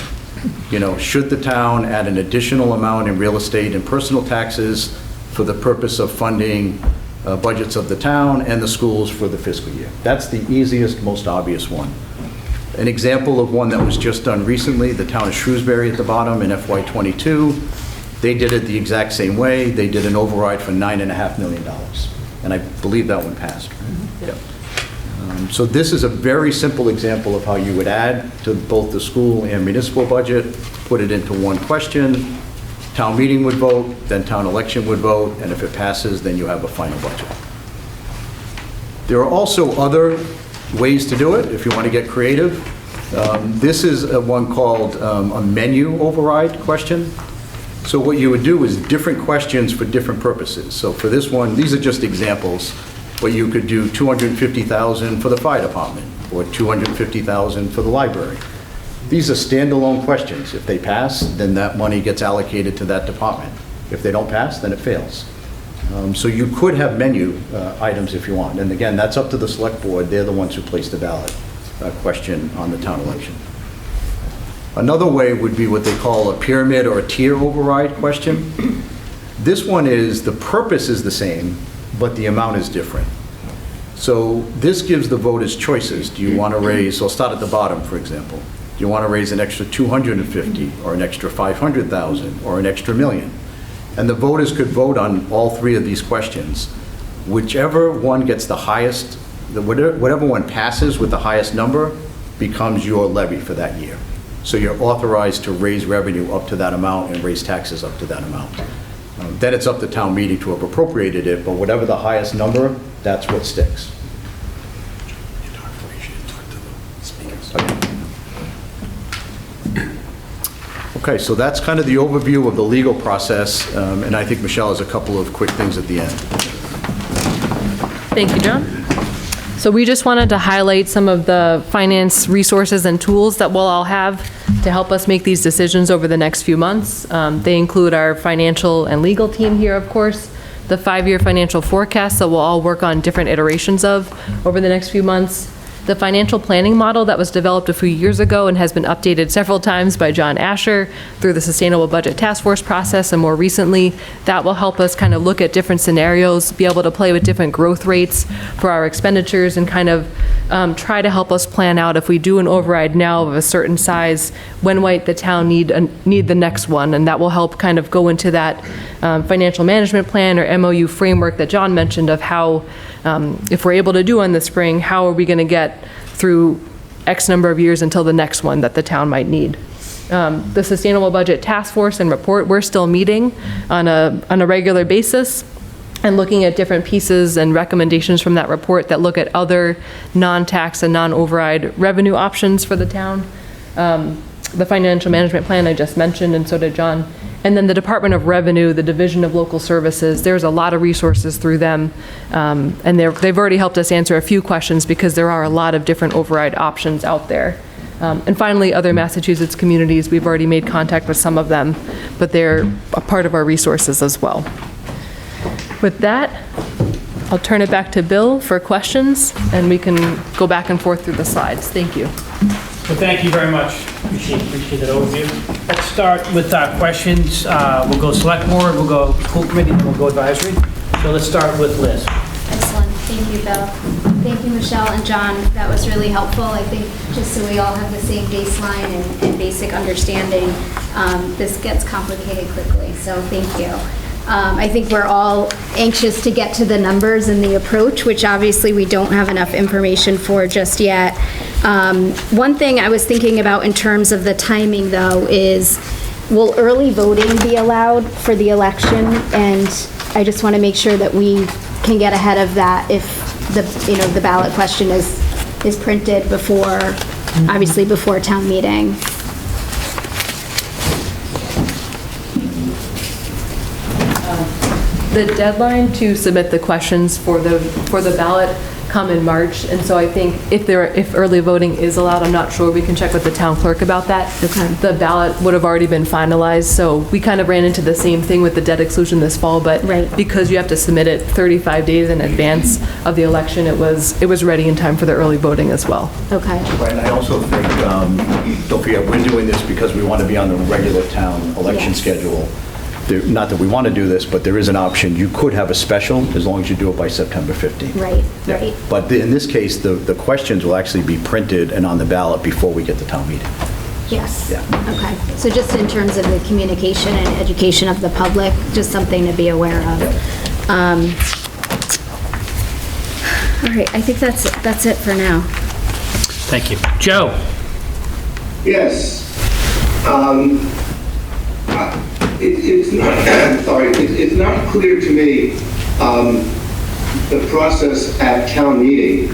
You know, should the town add an additional amount in real estate and personal taxes for the purpose of funding budgets of the town and the schools for the fiscal year? That's the easiest, most obvious one. An example of one that was just done recently, the town of Shrewsbury at the bottom in FY22, they did it the exact same way. They did an override for $9.5 million. And I believe that one passed. Yep. So this is a very simple example of how you would add to both the school and municipal budget, put it into one question, town meeting would vote, then town election would vote, and if it passes, then you have a final budget. There are also other ways to do it if you want to get creative. This is one called a menu override question. So what you would do is different questions for different purposes. So for this one, these are just examples, but you could do $250,000 for the fire department or $250,000 for the library. These are standalone questions. If they pass, then that money gets allocated to that department. If they don't pass, then it fails. So you could have menu items if you want. And again, that's up to the select board. They're the ones who place the ballot question on the town election. Another way would be what they call a pyramid or a tier override question. This one is, the purpose is the same, but the amount is different. So this gives the voters choices. Do you want to raise, so I'll start at the bottom, for example. Do you want to raise an extra 250 or an extra 500,000 or an extra million? And the voters could vote on all three of these questions. Whichever one gets the highest, whatever one passes with the highest number becomes your levy for that year. So you're authorized to raise revenue up to that amount and raise taxes up to that amount. Then it's up to town meeting to have appropriated it, but whatever the highest number, that's what sticks. Okay, so that's kind of the overview of the legal process, and I think Michelle has a couple of quick things at the end. Thank you, John. So we just wanted to highlight some of the finance resources and tools that we'll all have to help us make these decisions over the next few months. They include our financial and legal team here, of course, the 5-year financial forecast that we'll all work on different iterations of over the next few months, the financial planning model that was developed a few years ago and has been updated several times by John Asher through the Sustainable Budget Task Force process, and more recently, that will help us kind of look at different scenarios, be able to play with different growth rates for our expenditures, and kind of try to help us plan out if we do an override now of a certain size, when might the town need the next one, and that will help kind of go into that financial management plan or MOU framework that John mentioned of how, if we're able to do in the spring, how are we going to get through X number of years until the next one that the town might need. The Sustainable Budget Task Force and report, we're still meeting on a regular basis and looking at different pieces and recommendations from that report that look at other non-tax and non-override revenue options for the town. The financial management plan I just mentioned, and so did John. And then the Department of Revenue, the Division of Local Services, there's a lot of resources through them. And they've already helped us answer a few questions because there are a lot of different override options out there. And finally, other Massachusetts communities, we've already made contact with some of them, but they're a part of our resources as well. With that, I'll turn it back to Bill for questions, and we can go back and forth through the slides. Thank you. Well, thank you very much. Appreciate that overview. Let's start with questions. We'll go select board, we'll go school committee, and we'll go advisory. So let's start with Liz. Excellent. Thank you, Bill. Thank you, Michelle and John. That was really helpful. I think just so we all have the same baseline and basic understanding, this gets complicated quickly, so thank you. I think we're all anxious to get to the numbers and the approach, which obviously we don't have enough information for just yet. One thing I was thinking about in terms of the timing, though, is will early voting be allowed for the election? And I just want to make sure that we can get ahead of that if the ballot question is printed before, obviously before town meeting. The deadline to submit the questions for the ballot come in March, and so I think if early voting is allowed, I'm not sure, we can check with the town clerk about that. Okay. The ballot would have already been finalized, so we kind of ran into the same thing with the debt exclusion this fall, but Right. because you have to submit it 35 days in advance of the election, it was ready in time for the early voting as well. Okay. Right, and I also think, don't forget, we're doing this because we want to be on the regular town election Yes. schedule. Not that we want to do this, but there is an option. You could have a special as long as you do it by September 15th. Right, right. But in this case, the questions will actually be printed and on the ballot before we get to town meeting. Yes. Yeah. Okay. So just in terms of the communication and education of the public, just something to be aware of. All right, I think that's it for now. Thank you. Joe? Yes. It's not, sorry, it's not clear to me, the process at town meeting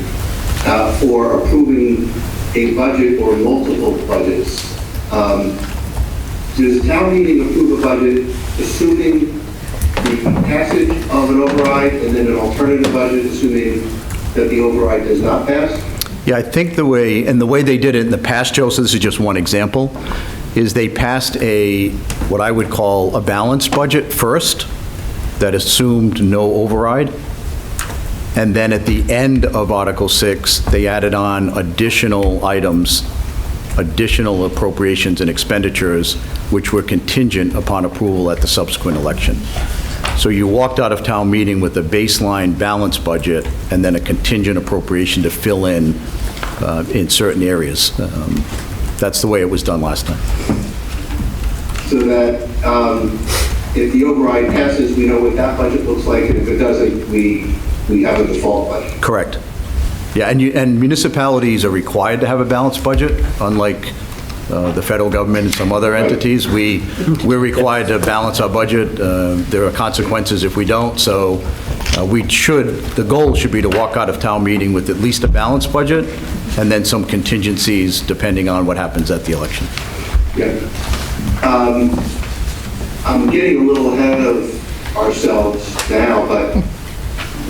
for approving a budget or multiple budgets. Does town meeting approve a budget assuming the passage of an override and then an alternative budget assuming that the override does not pass? Yeah, I think the way they did it in the past, Joe, so this is just one example, is they passed what I would call a balanced budget first that assumed no override. And then at the end of Article 6, they added on additional items, additional appropriations and expenditures, which were contingent upon approval at the subsequent election. So you walked out of town meeting with a baseline balanced budget and then a contingent appropriation to fill in certain areas. That's the way it was done last time. So that if the override passes, we know what that budget looks like, and if it doesn't, we have a default budget. Correct. Yeah, and municipalities are required to have a balanced budget, unlike the federal government and some other entities. We're required to balance our budget. There are consequences if we don't, so the goal should be to walk out of town meeting with at least a balanced budget, and then some contingencies depending on what happens at the election. Yeah. I'm getting a little ahead of ourselves now, but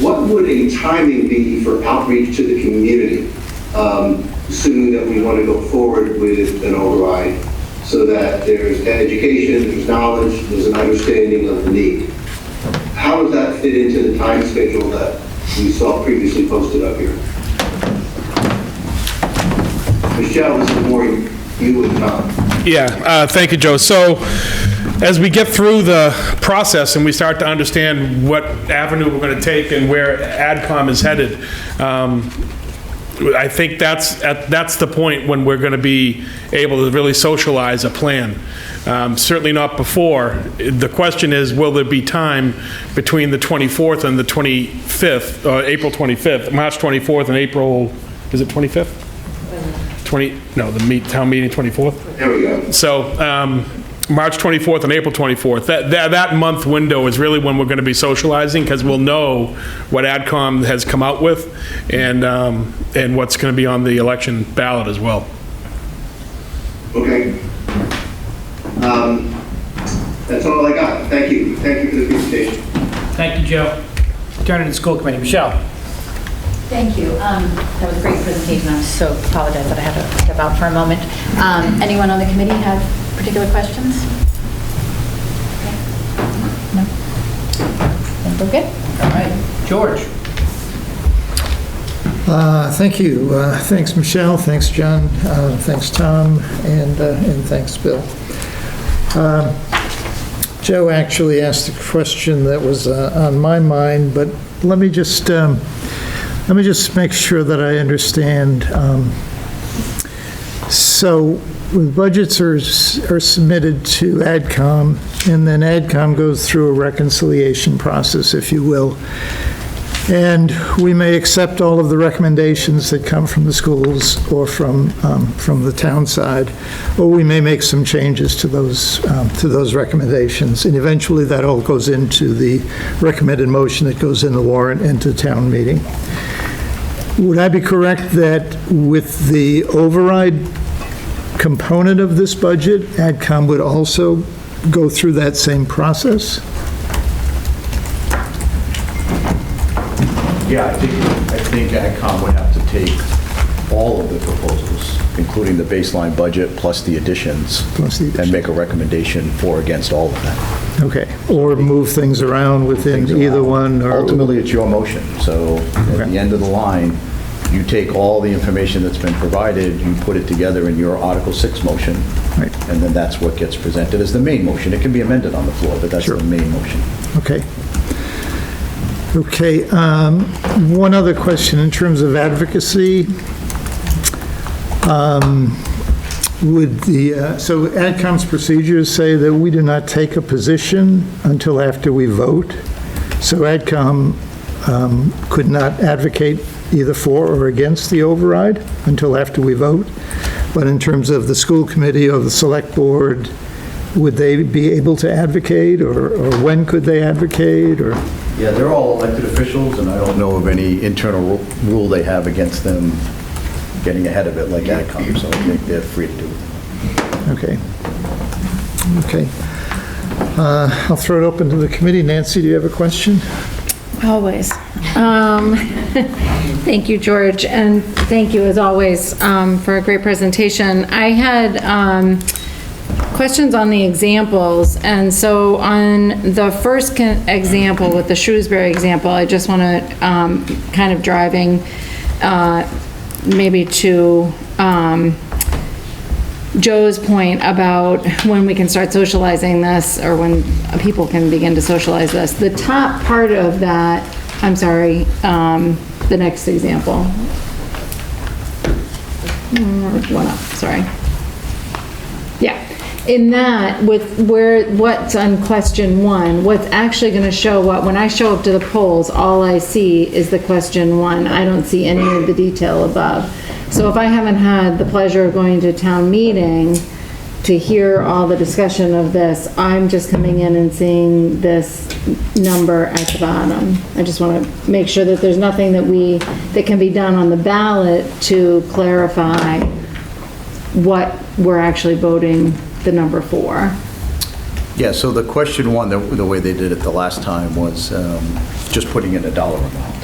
what would a timing be for outreach to the community, assuming that we want to go forward with an override, so that there's education, there's knowledge, there's an understanding of the need? How does that fit into the time schedule that we saw previously posted up here? Michelle, this is more you and Tom. Yeah, thank you, Joe. So as we get through the process and we start to understand what avenue we're going to take and where AdCom is headed, I think that's the point when we're going to be able to really socialize a plan. Certainly not before. The question is, will there be time between the 24th and the 25th, April 25th, March 24th and April, is it 25th? The town meeting 24th? There we go. So March 24th and April 24th, that month window is really when we're going to be socializing, because we'll know what AdCom has come out with and what's going to be on the election ballot as well. Okay. That's all I got. Thank you. Thank you for the presentation. Thank you, Joe. Turn to the school committee. Michelle? Thank you. That was a great presentation. I so apologize that I had to step out for a moment. Anyone on the committee have particular questions? Okay. No? Then we're good. All right. George? Thank you. Thanks, Michelle. Thanks, John. Thanks, Tom. And thanks, Bill. Joe actually asked a question that was on my mind, but let me just Let me just make sure that I understand. So when budgets are submitted to AdCom, and then AdCom goes through a reconciliation process, if you will, and we may accept all of the recommendations that come from the schools or from the town side, or we may make some changes to those recommendations, and eventually that all goes into the recommended motion that goes in the warrant into town meeting. Would I be correct that with the override component of this budget, AdCom would also go through that same process? Yeah, I think AdCom would have to take all of the proposals, including the baseline budget plus the additions, and make a recommendation for or against all of them. Okay, or move things around within either one, or... Ultimately, it's your motion, so at the end of the line, you take all the information that's been provided, you put it together in your Article 6 motion, Right. and then that's what gets presented as the main motion. It can be amended on the floor, but that's Sure. the main motion. Okay. Okay, one other question in terms of advocacy. Would so AdCom's procedures say that we do not take a position until after we vote. So AdCom could not advocate either for or against the override until after we vote. But in terms of the school committee or the select board, would they be able to advocate, or when could they advocate, or? Yeah, they're all elected officials, and I don't know of any internal rule they have against them getting ahead of it like AdCom, so I think they're free to do it. Okay. Okay. I'll throw it open to the committee. Nancy, do you have a question? Always. Thank you, George, and thank you, as always, for a great presentation. I had questions on the examples, and so on the first example with the Shrewsbury example, I just want to kind of driving maybe to Joe's point about when we can start socializing this, or when people can begin to socialize this. The top part of that, I'm sorry, the next example. One up, sorry. Yeah. In that, with what's on question 1, what's actually going to show up, when I show up to the polls, all I see is the question 1. I don't see any of the detail above. So if I haven't had the pleasure of going to town meeting to hear all the discussion of this, I'm just coming in and seeing this number at the bottom. I just want to make sure that there's nothing that can be done on the ballot to clarify what we're actually voting the number for. Yeah, so the question 1, the way they did it the last time was just putting in a dollar amount.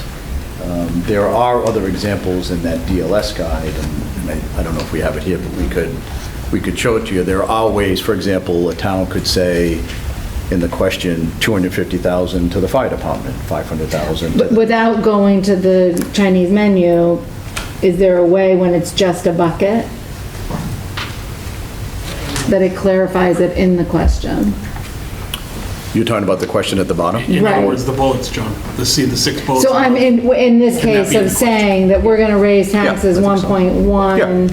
There are other examples in that DLS guide, and I don't know if we have it here, but we could show it to you. There are ways, for example, a town could say in the question, 250,000 to the fire department, 500,000. But without going to the Chinese menu, is there a way when it's just a bucket that it clarifies it in the question? You're talking about the question at the bottom? In other Right. words, the bullets, John, the 6 bullets. So I'm in this Can that case be in of the saying that we're gonna raise taxes I think so. 1.1,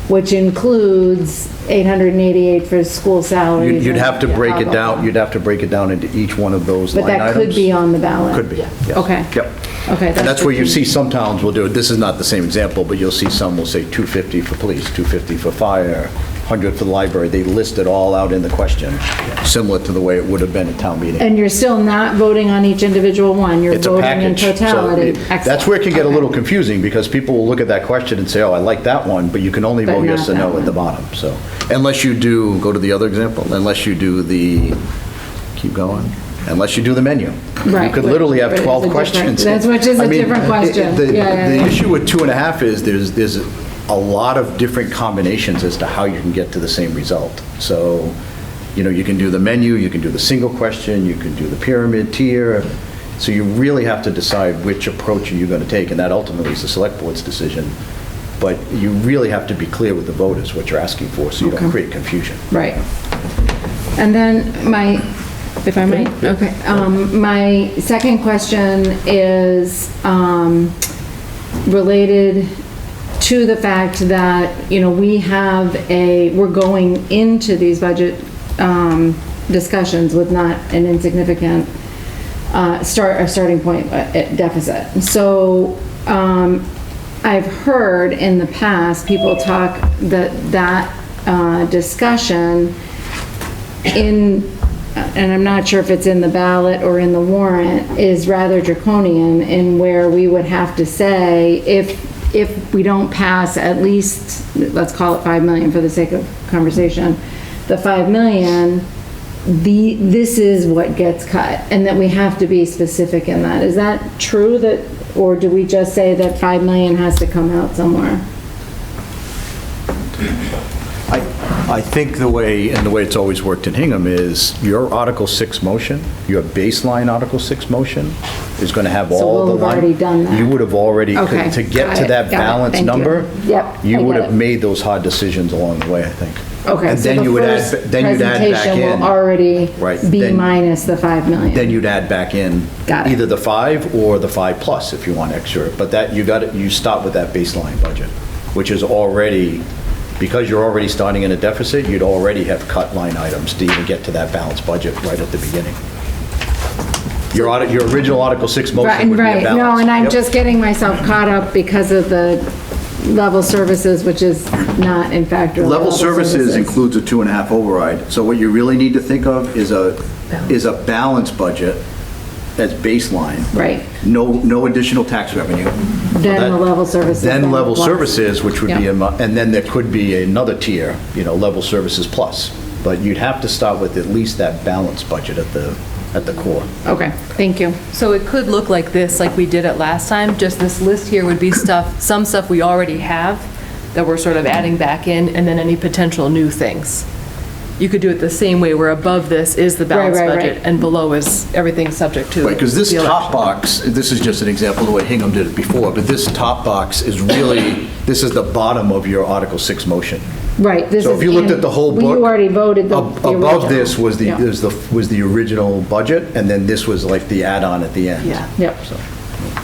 which includes 888 for school salaries. You'd have to and break blah, it blah, down, blah. you'd have to break it down into each one of those But line that items. could be on the ballot. Could be, yes. Okay. Yep. Okay. And that's good where you to- see some towns will do it. This is not the same example, but you'll see some will say 250 for police, 250 for fire, 100 for the library. They list it all out in the question, similar to the way it would have been at town meeting. And you're still not voting on each individual one, you're It's a voting in package. So totality. that's where it can get a Excellent. little confusing, because people will look at that question and say, oh, I like that one, but you can only But vote not yes or that no one. at the bottom, so. Unless you do, go to the other example, unless you do the, keep going, unless you do the menu. Right, You could which- literally have which is 12 a different- questions. that's which is a I mean, different question. The Yeah. issue with 2.5 is there's a lot of different combinations as to how you can get to the same result. So, you know, you can do the menu, you can do the single question, you can do the pyramid tier. So you really have to decide which approach are you going to take, and that ultimately is the select board's decision. But you really have to be clear with the voters what you're asking for, so you don't Okay. create confusion. Right. And then if I might, okay, my second question is, related to the fact that, you know, we're going into these budget discussions with not an insignificant starting point deficit. So I've heard in the past people talk that discussion and I'm not sure if it's in the ballot or in the warrant, is rather draconian in where we would have to say if we don't pass at least, let's call it 5 million for the sake of conversation, the 5 million, this is what gets cut, and that we have to be specific in that. Is that true, or do we just say that 5 million has to come out somewhere? I think the way it's always worked in Hingham is your Article 6 motion, your baseline Article 6 motion is going to have all the we'll have already done that. You would have already, Okay, to get got to it, that got it. balanced Thank you. number, Yep, you I would get have it. made those hard decisions along the way, I think. Okay, And so then the you would add, first then you'd add back presentation in. will already Right, be then- minus the 5 million. Then you'd add back in Got it. either the 5 or the 5 plus if you want extra. But that, you start with that baseline budget, which is already, because you're already starting in a deficit, you'd already have cut line items to even get to that balanced budget right at the beginning. Your original Article 6 motion would be a Right, balance. no, and I'm Yep. just getting myself caught up because of the level services, which is not in fact really Level services includes a 2.5 override. So what you really need to think of is a balanced budget as baseline. Right, No additional tax revenue. then the level services. Then level plus. services, which would be, Yeah. and then there could be another tier, level services plus. But you'd have to start with at least that balanced budget at the core. Okay, thank you. So it could look like this, like we did it last time, just this list here would be some stuff we already have that we're sort of adding back in, and then any potential new things. You could do it the same way, where above this is the balanced right, budget, right. and below is everything subject to. Right, because this the top election. box, this is just an example of the way Hingham did it before, but this top box is really, this is the bottom of your Article 6 motion. Right, this is. So if you looked at the whole book. You already voted the Above original. this was Yeah. was the original budget, and then this was like the add-on at the end. Yeah. Yep, So,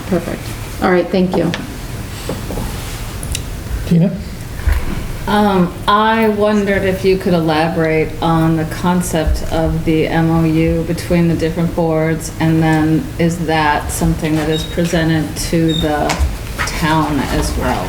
perfect. All right, thank you. Tina? I wondered if you could elaborate on the concept of the MOU between the different boards, and then is that something that is presented to the town as well?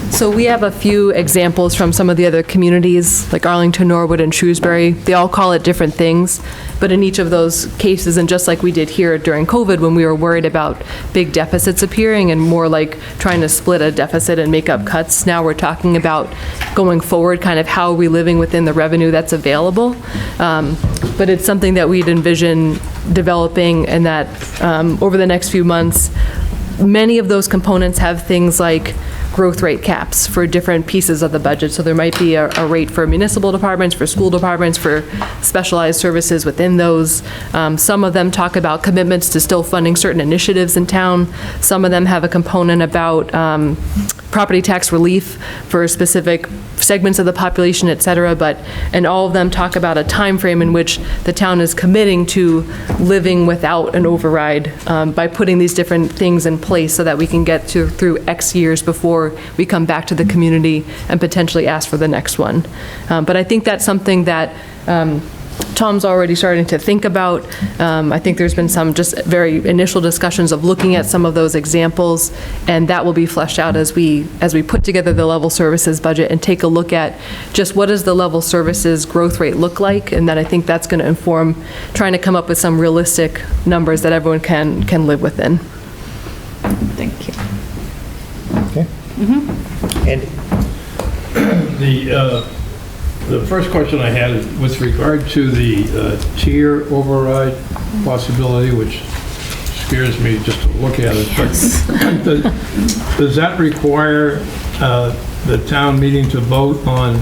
So we have a few examples from some of the other communities, like Arlington, Norwood, and Shrewsbury. They all call it different things, but in each of those cases, and just like we did here during COVID, when we were worried about big deficits appearing and more like trying to split a deficit and make up cuts, now we're talking about going forward, kind of how are we living within the revenue that's available. But it's something that we'd envision developing, and that over the next few months, many of those components have things like growth rate caps for different pieces of the budget. So there might be a rate for municipal departments, for school departments, for specialized services within those. Some of them talk about commitments to still funding certain initiatives in town. Some of them have a component about property tax relief for specific segments of the population, et cetera, and all of them talk about a time frame in which the town is committing to living without an override by putting these different things in place so that we can get through X years before we come back to the community and potentially ask for the next one. But I think that's something that Tom's already starting to think about. I think there's been some just very initial discussions of looking at some of those examples, and that will be fleshed out as we put together the level services budget and take a look at just what does the level services growth rate look like, and then I think that's going to inform trying to come up with some realistic numbers that everyone can live within. Thank you. Okay. Andy? The first question I had is with regard to the tier override possibility, which scares me just to look at it. But does that require the town meeting to vote on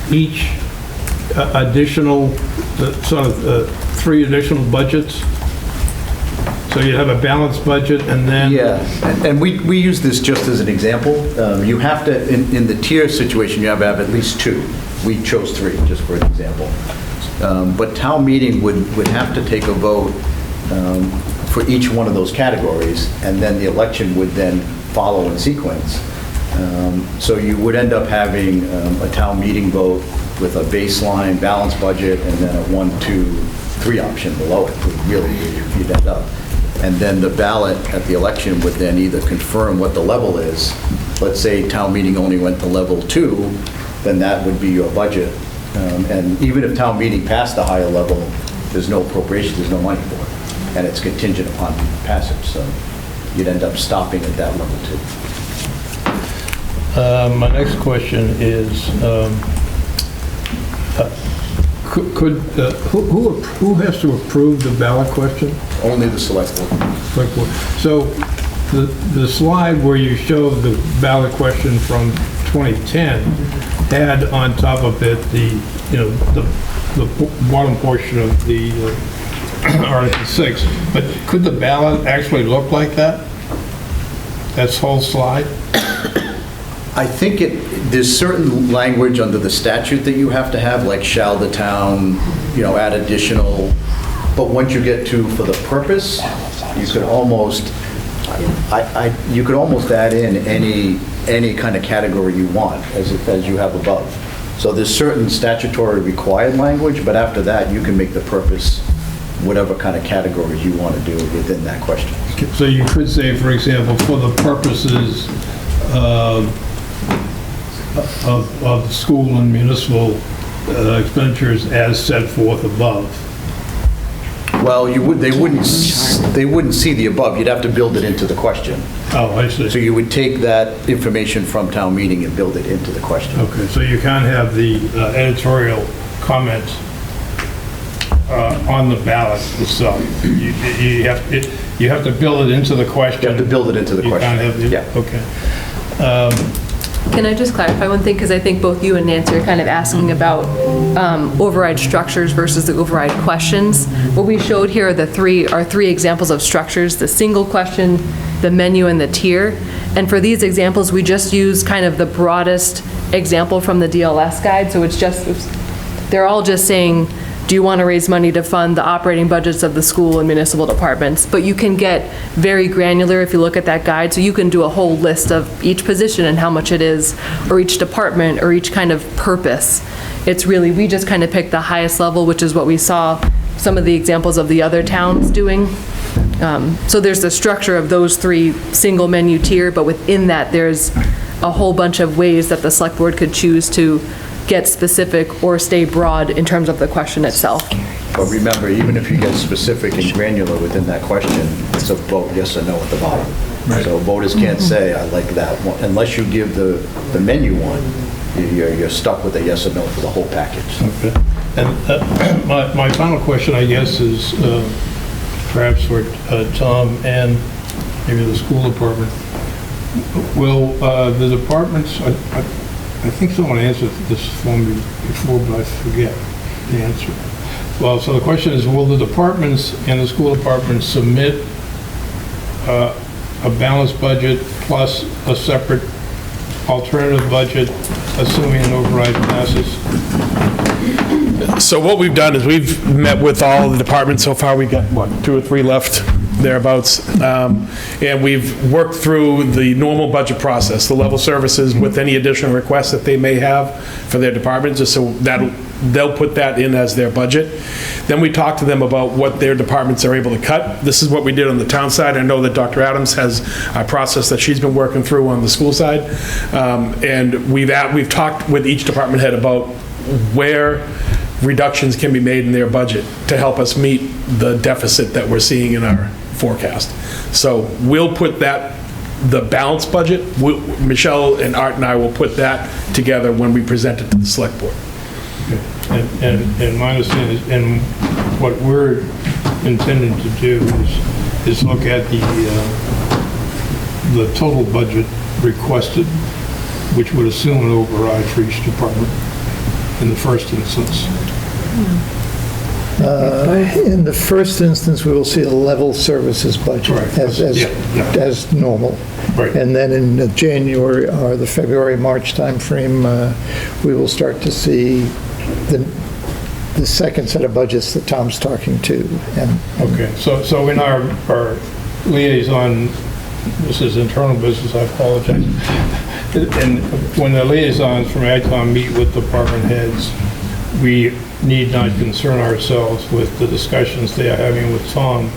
each additional, sort of 3 additional budgets? So you have a balanced budget and then... Yeah, and we use this just as an example. You have to, in the tier situation, you have to have at least 2. We chose 3, just for an example. But town meeting would have to take a vote for each one of those categories, and then the election would then follow in sequence. So you would end up having a town meeting vote with a baseline balanced budget and then a 1, 2, 3 option below it, really, you'd end up. And then the ballot at the election would then either confirm what the level is. Let's say town meeting only went to level 2, then that would be your budget. And even if town meeting passed the higher level, there's no appropriation, there's no money for it. And it's contingent upon passage, so you'd end up stopping at that level 2. My next question is, who has to approve the ballot question? Only the select board. Select board. So the slide where you show the ballot question from 2010 had on top of it the bottom portion of the Article 6. But could the ballot actually look like that? That's whole slide? I think there's certain language under the statute that you have to have, like shall the town, add additional, but once you get to for the purpose, you could almost, you could almost add in any kind of category you want as you have above. So there's certain statutory required language, but after that, you can make the purpose whatever kind of categories you want to do within that question. So you could say, for example, for the purposes of school and municipal expenditures as set forth above. Well, they wouldn't see the above. You'd have to build it into the question. Oh, I see. So you would take that information from town meeting and build it into the question. Okay, so you can't have the editorial comments on the ballot itself. You have to build it into the question. You have to build it into the question. You can't have the, yeah. Okay. Can I just clarify one thing? Because I think both you and Nancy are kind of asking about override structures versus the override questions. What we showed here are three examples of structures: the single question, the menu, and the tier. And for these examples, we just use kind of the broadest example from the DLS guide. So they're all just saying, do you want to raise money to fund the operating budgets of the school and municipal departments? But you can get very granular if you look at that guide. So you can do a whole list of each position and how much it is, or each department, or each kind of purpose. It's really, we just kind of picked the highest level, which is what we saw some of the examples of the other towns doing. So there's the structure of those 3 single menu tier, but within that, there's a whole bunch of ways that the select board could choose to get specific or stay broad in terms of the question itself. But remember, even if you get specific and granular within that question, it's a vote yes or no at the bottom. Right. So voters can't say, I like that one, unless you give the menu one, you're stuck with a yes or no for the whole package. Okay. And my final question, I guess, is perhaps for Tom and maybe the school department. Will the departments, I think someone answered this for me before, but I forget the answer. Well, so the question is, will the departments and the school department submit a balanced budget plus a separate alternative budget, assuming an override passes? So what we've done is we've met with all the departments so far. We've got, 2 or 3 left, thereabouts. And we've worked through the normal budget process, the level services with any additional requests that they may have for their departments, just so that they'll put that in as their budget. Then we talk to them about what their departments are able to cut. This is what we did on the town side. I know that Dr. Adams has a process that she's been working through on the school side. And we've talked with each department head about where reductions can be made in their budget to help us meet the deficit that we're seeing in our forecast. So we'll put the balanced budget, Michelle and Art and I will put that together when we present it to the select board. And my understanding is, and what we're intending to do is look at the total budget requested, which would assume an override for each department in the first instance. In the first instance, we will see a level services budget as normal. Right. And then in the January or the February, March timeframe, we will start to see the second set of budgets that Tom's talking to. And Okay, so in our liaison, this is internal business, I apologize. And when the liaisons from AdCom meet with department heads, we need not concern ourselves with the discussions they are having with Tom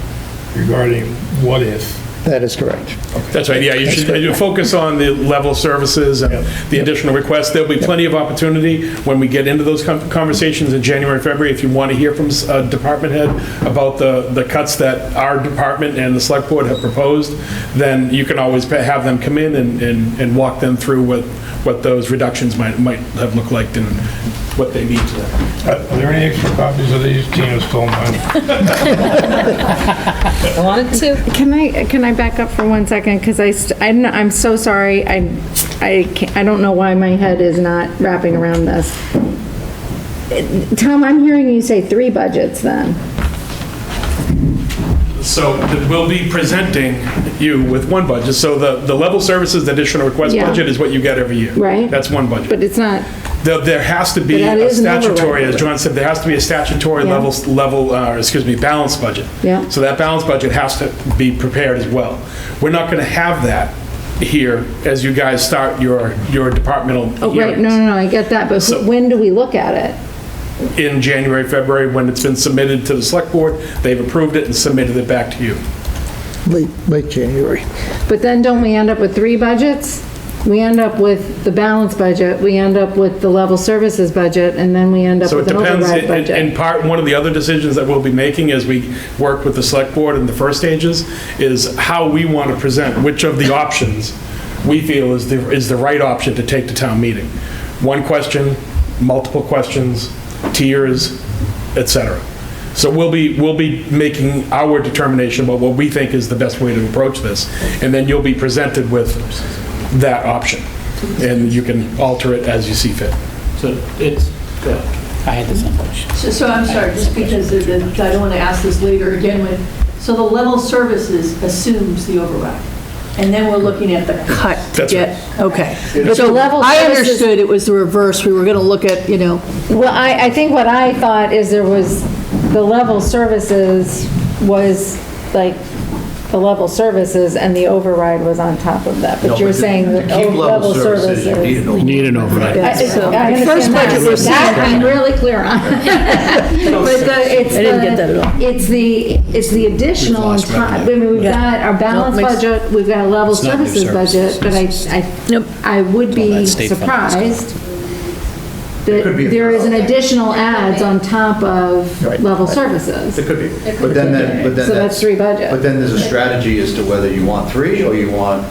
regarding what if. that is correct. That's right, yeah, you should focus on the level of services and the additional requests. There'll be plenty of opportunity when we get into those conversations in January, February. If you want to hear from a department head about the cuts that our department and the select board have proposed, then you can always have them come in and walk them through what those reductions might have looked like and what they mean to them. Are there any extra copies of these? Tina stole mine. I wanted to. Can I back up for 1 second? Because I'm so sorry. I don't know why my head is not wrapping around this. Tom, I'm hearing you say 3 budgets then. So we'll be presenting you with one budget. So the level services, the additional request Yeah. budget is what you get every year. Right. That's one budget. But it's not, There has to be But that a is an override. statutory, as John said, there has to be a statutory Yeah. balanced budget. Yeah. So that balanced budget has to be prepared as well. We're not going to have that here as you guys start your departmental oh, right, no, hearings I get that, but So- when do we look at it? in January, February, when it's been submitted to the select board, they've approved it and submitted it back to you. Late January. But then don't we end up with 3 budgets? We end up with the balanced budget, we end up with the level services budget, and then we end up So it with an depends, override in budget. part, one of the other decisions that we'll be making as we work with the select board in the first stages is how we want to present, which of the options we feel is the right option to take to town meeting. One question, multiple questions, tiers, et cetera. So we'll be making our determination about what we think is the best way to approach this, and then you'll be presented with that option, and you can alter it as you see fit. So it's, I had the same question. So I'm sorry, just because I don't want to ask this later again, so the level services assumes the override, and then we're looking at the cut to That's get, okay. But So the level I services- understood it was the reverse, we were going to look at, Well, I think what I thought is there was, the level services was like, the level services and the override was on top of that, but you're saying that To keep level services, you need an override. Need an override. I first understand budget we're seeing- that, I'm really clear on. But it's I didn't get that at all. It's the additional on top, I mean, we've got our balanced makes- budget, we've got a level It's not new services budget, but I would be that state funding surprised It could that be a there is an zero. additional adds on top of Right. level services. It could be. But then So that's 3 budgets. But then there's a strategy as to whether you want 3 or you want,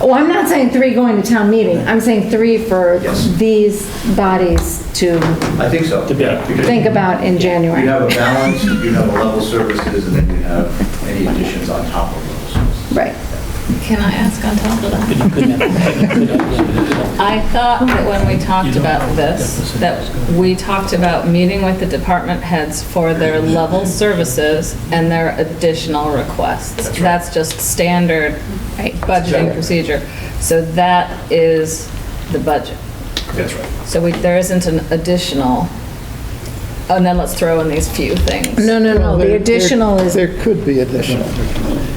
Oh, I'm not saying 3 going to town meeting, I'm saying 3 for Yes. these bodies to I think so. Yeah. Because think about in You January. have a balance, you have a level services, and then you have any additions on top of level services. Right. Can I ask on top of that? I thought that when we talked about this, that we talked about meeting with the department heads for their level services and their additional requests. That's just standard budgeting procedure. So that is the budget. That's right. So there isn't an additional, and then let's throw in these few things. No, the additional is, There could be additional.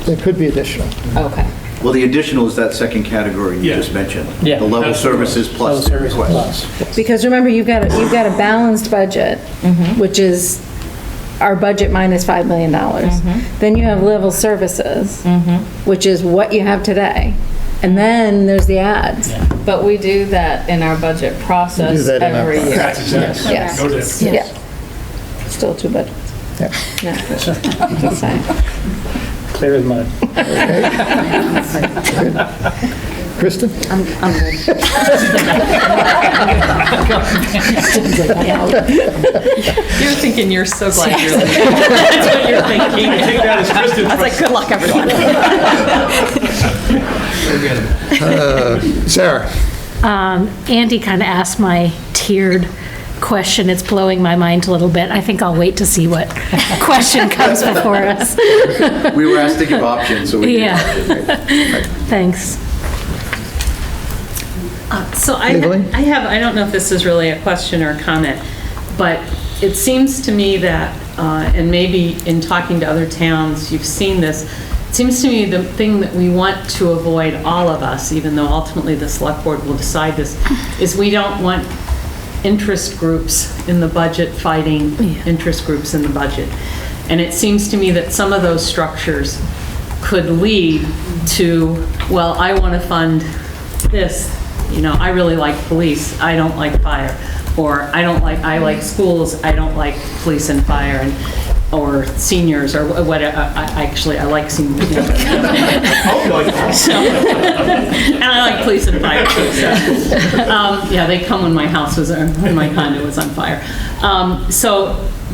There could be additional. Okay. Well, the additional is that second category you Yeah. just mentioned. Yeah. The level services plus the Service request. plus. because remember, you've got a balanced budget, which is our budget minus $5 million. Then you have level services, which is what you have today. And then there's the ads. But we do that in our budget process that in our every year. process. Yes. No difference. Yeah. Still 2 budgets. Yeah. Yeah. Just saying. Clear as mud. Kristen? You're thinking you're so glad you're leaving. That's what you're thinking. Take that as Kristen. I was like, good luck, everyone. Sarah? Andy kind of asked my tiered question. It's blowing my mind a little bit. I think I'll wait to see what question comes before us. We were asked to give options, so we gave Yeah. options, right? Thanks. So I Evelyn? have, I don't know if this is really a question or a comment, but it seems to me that, and maybe in talking to other towns, you've seen this, it seems to me the thing that we want to avoid, all of us, even though ultimately the select board will decide this, is we don't want interest groups in the budget fighting interest groups in the budget. And it seems to me that some of those structures could lead to, well, I want to fund this, I really like police, I don't like fire. Or I like schools, I don't like police and fire, or seniors, or whatever. I like seniors. And I like police and fire too. So, yeah, they come when my when my condo was on fire.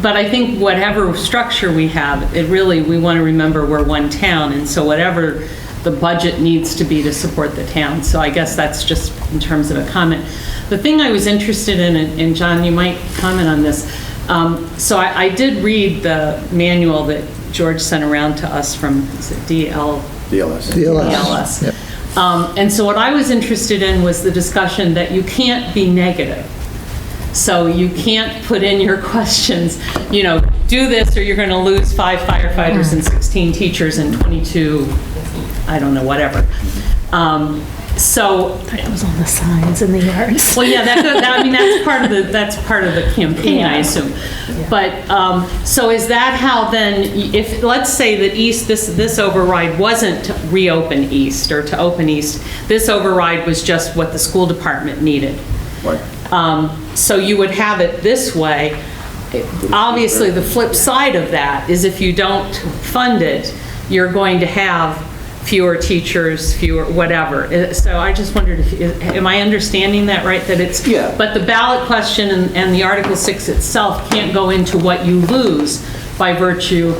But I think whatever structure we have, we want to remember we're one town, and so whatever the budget needs to be to support the town. So I guess that's just in terms of a comment. The thing I was interested in, and John, you might comment on this, so I did read the manual that George sent around to us from, is it DLS. Yep. And so what I was interested in was the discussion that you can't be negative. So you can't put in your questions, do this or you're going to lose 5 firefighters and 16 teachers and 22, I don't know, whatever. So It was on the signs in the yards. well, yeah, that's part of the campaign, I assume. But so is that how then? If let's say that this override wasn't to reopen East or to open East, this override was just what the school department needed. Right. So you would have it this way. Obviously, the flip side of that is if you don't fund it, you're going to have fewer teachers, fewer whatever. So I just wondered, am I understanding that right? That it's, yeah. But the ballot question and the Article 6 itself can't go into what you lose by virtue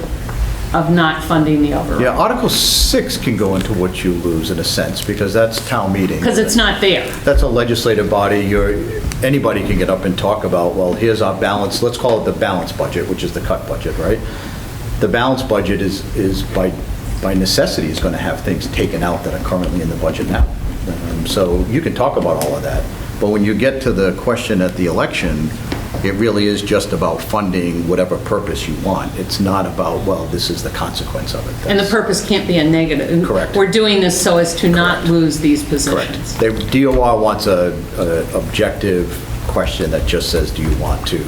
of not funding the override. Yeah, Article 6 can go into what you lose in a sense, because that's town meeting. Because it's not there. That's a legislative body. Anybody can get up and talk about, well, here's our balance, let's call it the balanced budget, which is the cut budget, right? The balanced budget is by necessity is going to have things taken out that are currently in the budget now. So you can talk about all of that, but when you get to the question at the election, it really is just about funding whatever purpose you want. It's not about, well, this is the consequence of it. And the purpose can't be a negative. Correct. We're doing this so as to not lose these positions. Correct. DOR wants a objective question that just says, do you want to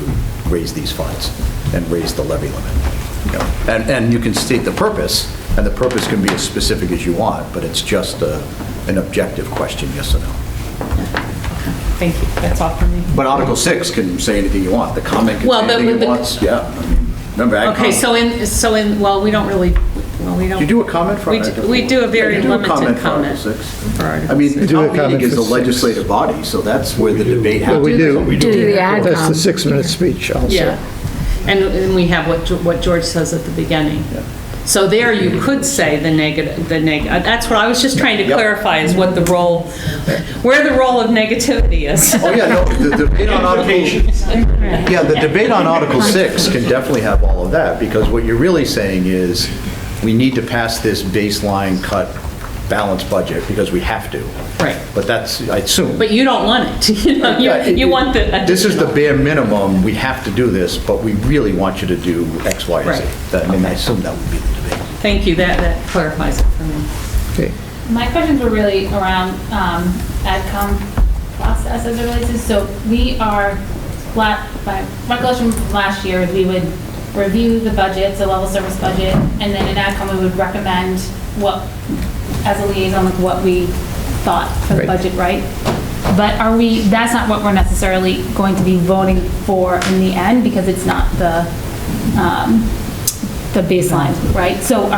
raise these funds and raise the levy limit? And you can state the purpose, and the purpose can be as specific as you want, but it's just an objective question, yes or no. Thank you. That's all for me. But Article 6 can say anything you want. The comment can say anything it wants. Yeah. I mean, remember, Okay, so in, well, we don't really, well, we don't. you do a comment for Article We do a very Yeah, you do a limited for Article comment. 6. for Article I mean, 6. town comment meeting is for a 6. legislative body, so that's where the debate Well, happens. we do. Do the That's the AdCom. 6-minute speech also. Yeah. And we have what George says at the beginning. Yeah. So there you could say the negative, that's what I was just trying to Yep. clarify is what the role, where the role of negativity is. Oh, yeah, no, the debate on the debate on Article 6 can definitely have all of that, because what you're really saying is, we need to pass this baseline cut balanced budget because we have to. Right. But that's, I assume. But you don't want it. You want the additional. This is the bare minimum, we have to do this, but we really want you to do X, Y, and Z. Right. I mean, I assume that would be the debate. Thank you, that clarifies it for me. Okay. My questions were really around AdCom process as it relates to, so we are, by recollection from last year, is we would review the budget, the level service budget, and then in AdCom, we would recommend what, as a liaison, like what we thought for the Right. budget, right? But that's not what we're necessarily going to be voting for in the end, because it's not the baseline, right? So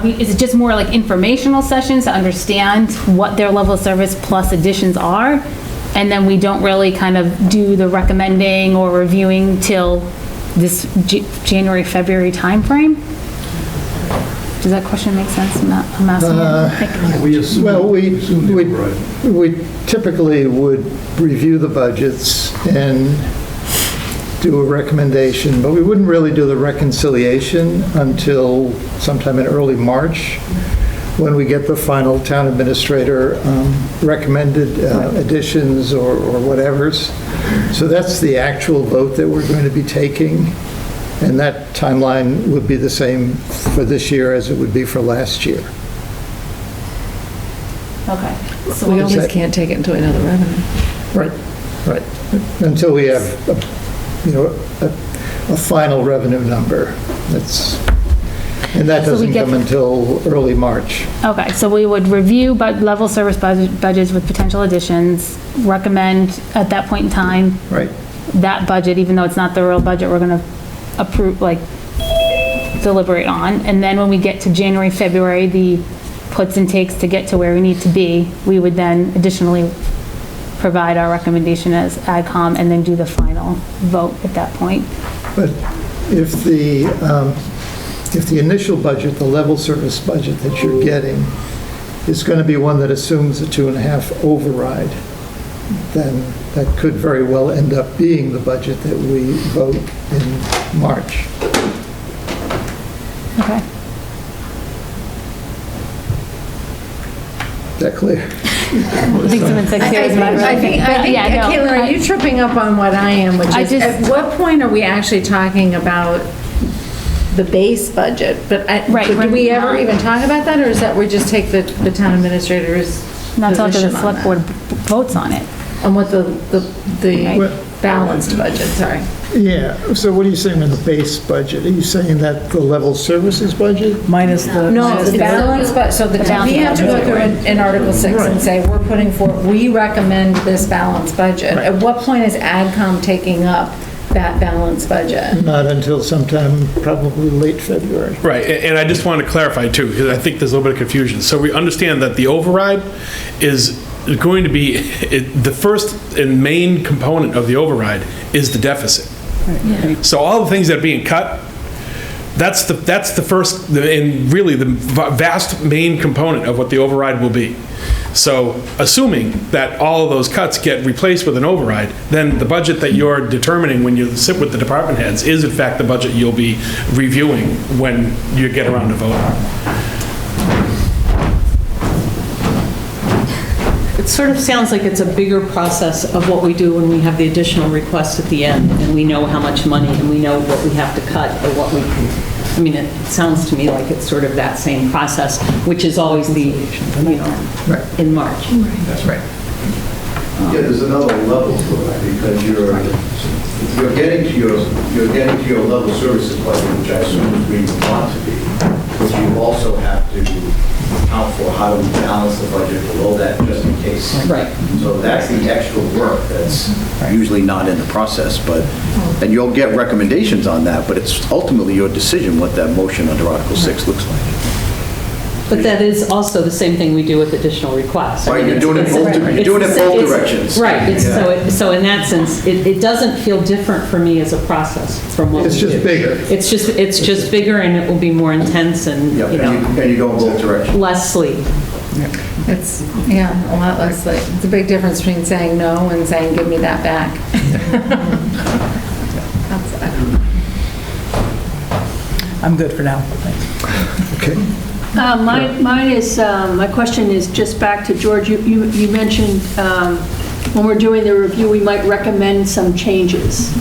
is it just more like informational sessions to understand what their level of service plus additions are? And then we don't really kind of do the recommending or reviewing till this January, February timeframe? Does that question make sense? I'm asking. We assume. Well, we right. typically would review the budgets and do a recommendation, but we wouldn't really do the reconciliation until sometime in early March, when we get the final town administrator recommended additions or whatevers. So that's the actual vote that we're going to be taking. And that timeline would be the same for this year as it would be for last year. Okay. So we always can't take it into another revenue. Right, right. Until we have, a final revenue number. And that So we doesn't get- come until early March. Okay, so we would review level service budgets with potential additions, recommend at that point in time Right. that budget, even though it's not the real budget, we're gonna approve, deliberate on. And then when we get to January, February, the puts and takes to get to where we need to be, we would then additionally provide our recommendation as AdCom and then do the final vote at that point. But if the initial budget, the level service budget that you're getting, is going to be one that assumes a 2.5 override, then that could very well end up being the budget that we vote in March. Okay. Is that clear? I think someone said clear as mud. Caitlin, are you tripping up on what I am, which is, at what point are we actually talking about the base budget? But do we ever even talk about that, or is that we just take the town administrator's Not until position the on select that? board votes on it. And what the balanced budget, sorry. Yeah, so what are you saying on the base budget? Are you saying that the level services budget? Minus the. No, the balanced, but, so we have to go through in Article 6 and say, we're putting forth, we recommend this balanced budget. At what point is AdCom taking up that balanced budget? Not until sometime probably late February. Right, and I just want to clarify too, because I think there's a little bit of confusion. So we understand that the override is going to be, the first and main component of the override is the deficit. So all the things that are being cut, that's the first, and really the vast main component of what the override will be. So assuming that all of those cuts get replaced with an override, then the budget that you're determining when you sit with the department heads is in fact the budget you'll be reviewing when you get around to voting. It sort of sounds like it's a bigger process of what we do when we have the additional request at the end, and we know how much money, and we know what we have to cut, or what we can, I mean, it sounds to me like it's sort of that same process, which is always the, in March. That's right. Yeah, there's another level to it, because you're getting to your level services budget, which I assume is where you want to be, but you also have to account for how to balance the budget below that, just in case. Right. So that's the extra work that's usually not in the process, and you'll get recommendations on that, but it's ultimately your decision what that motion under Article 6 looks like. But that is also the same thing we do with additional requests. Right, you're doing it both directions. Right, so in that sense, it doesn't feel different for me as a process from what we do. It's just bigger. It's just bigger, and it will be more intense, and, Yeah, and you go in both directions. less sleep. It's, a lot less like, it's a big difference between saying no and saying, give me that back. I'm good for now. Okay. Mine is, my question is just back to George. You mentioned when we're doing the review, we might recommend some changes.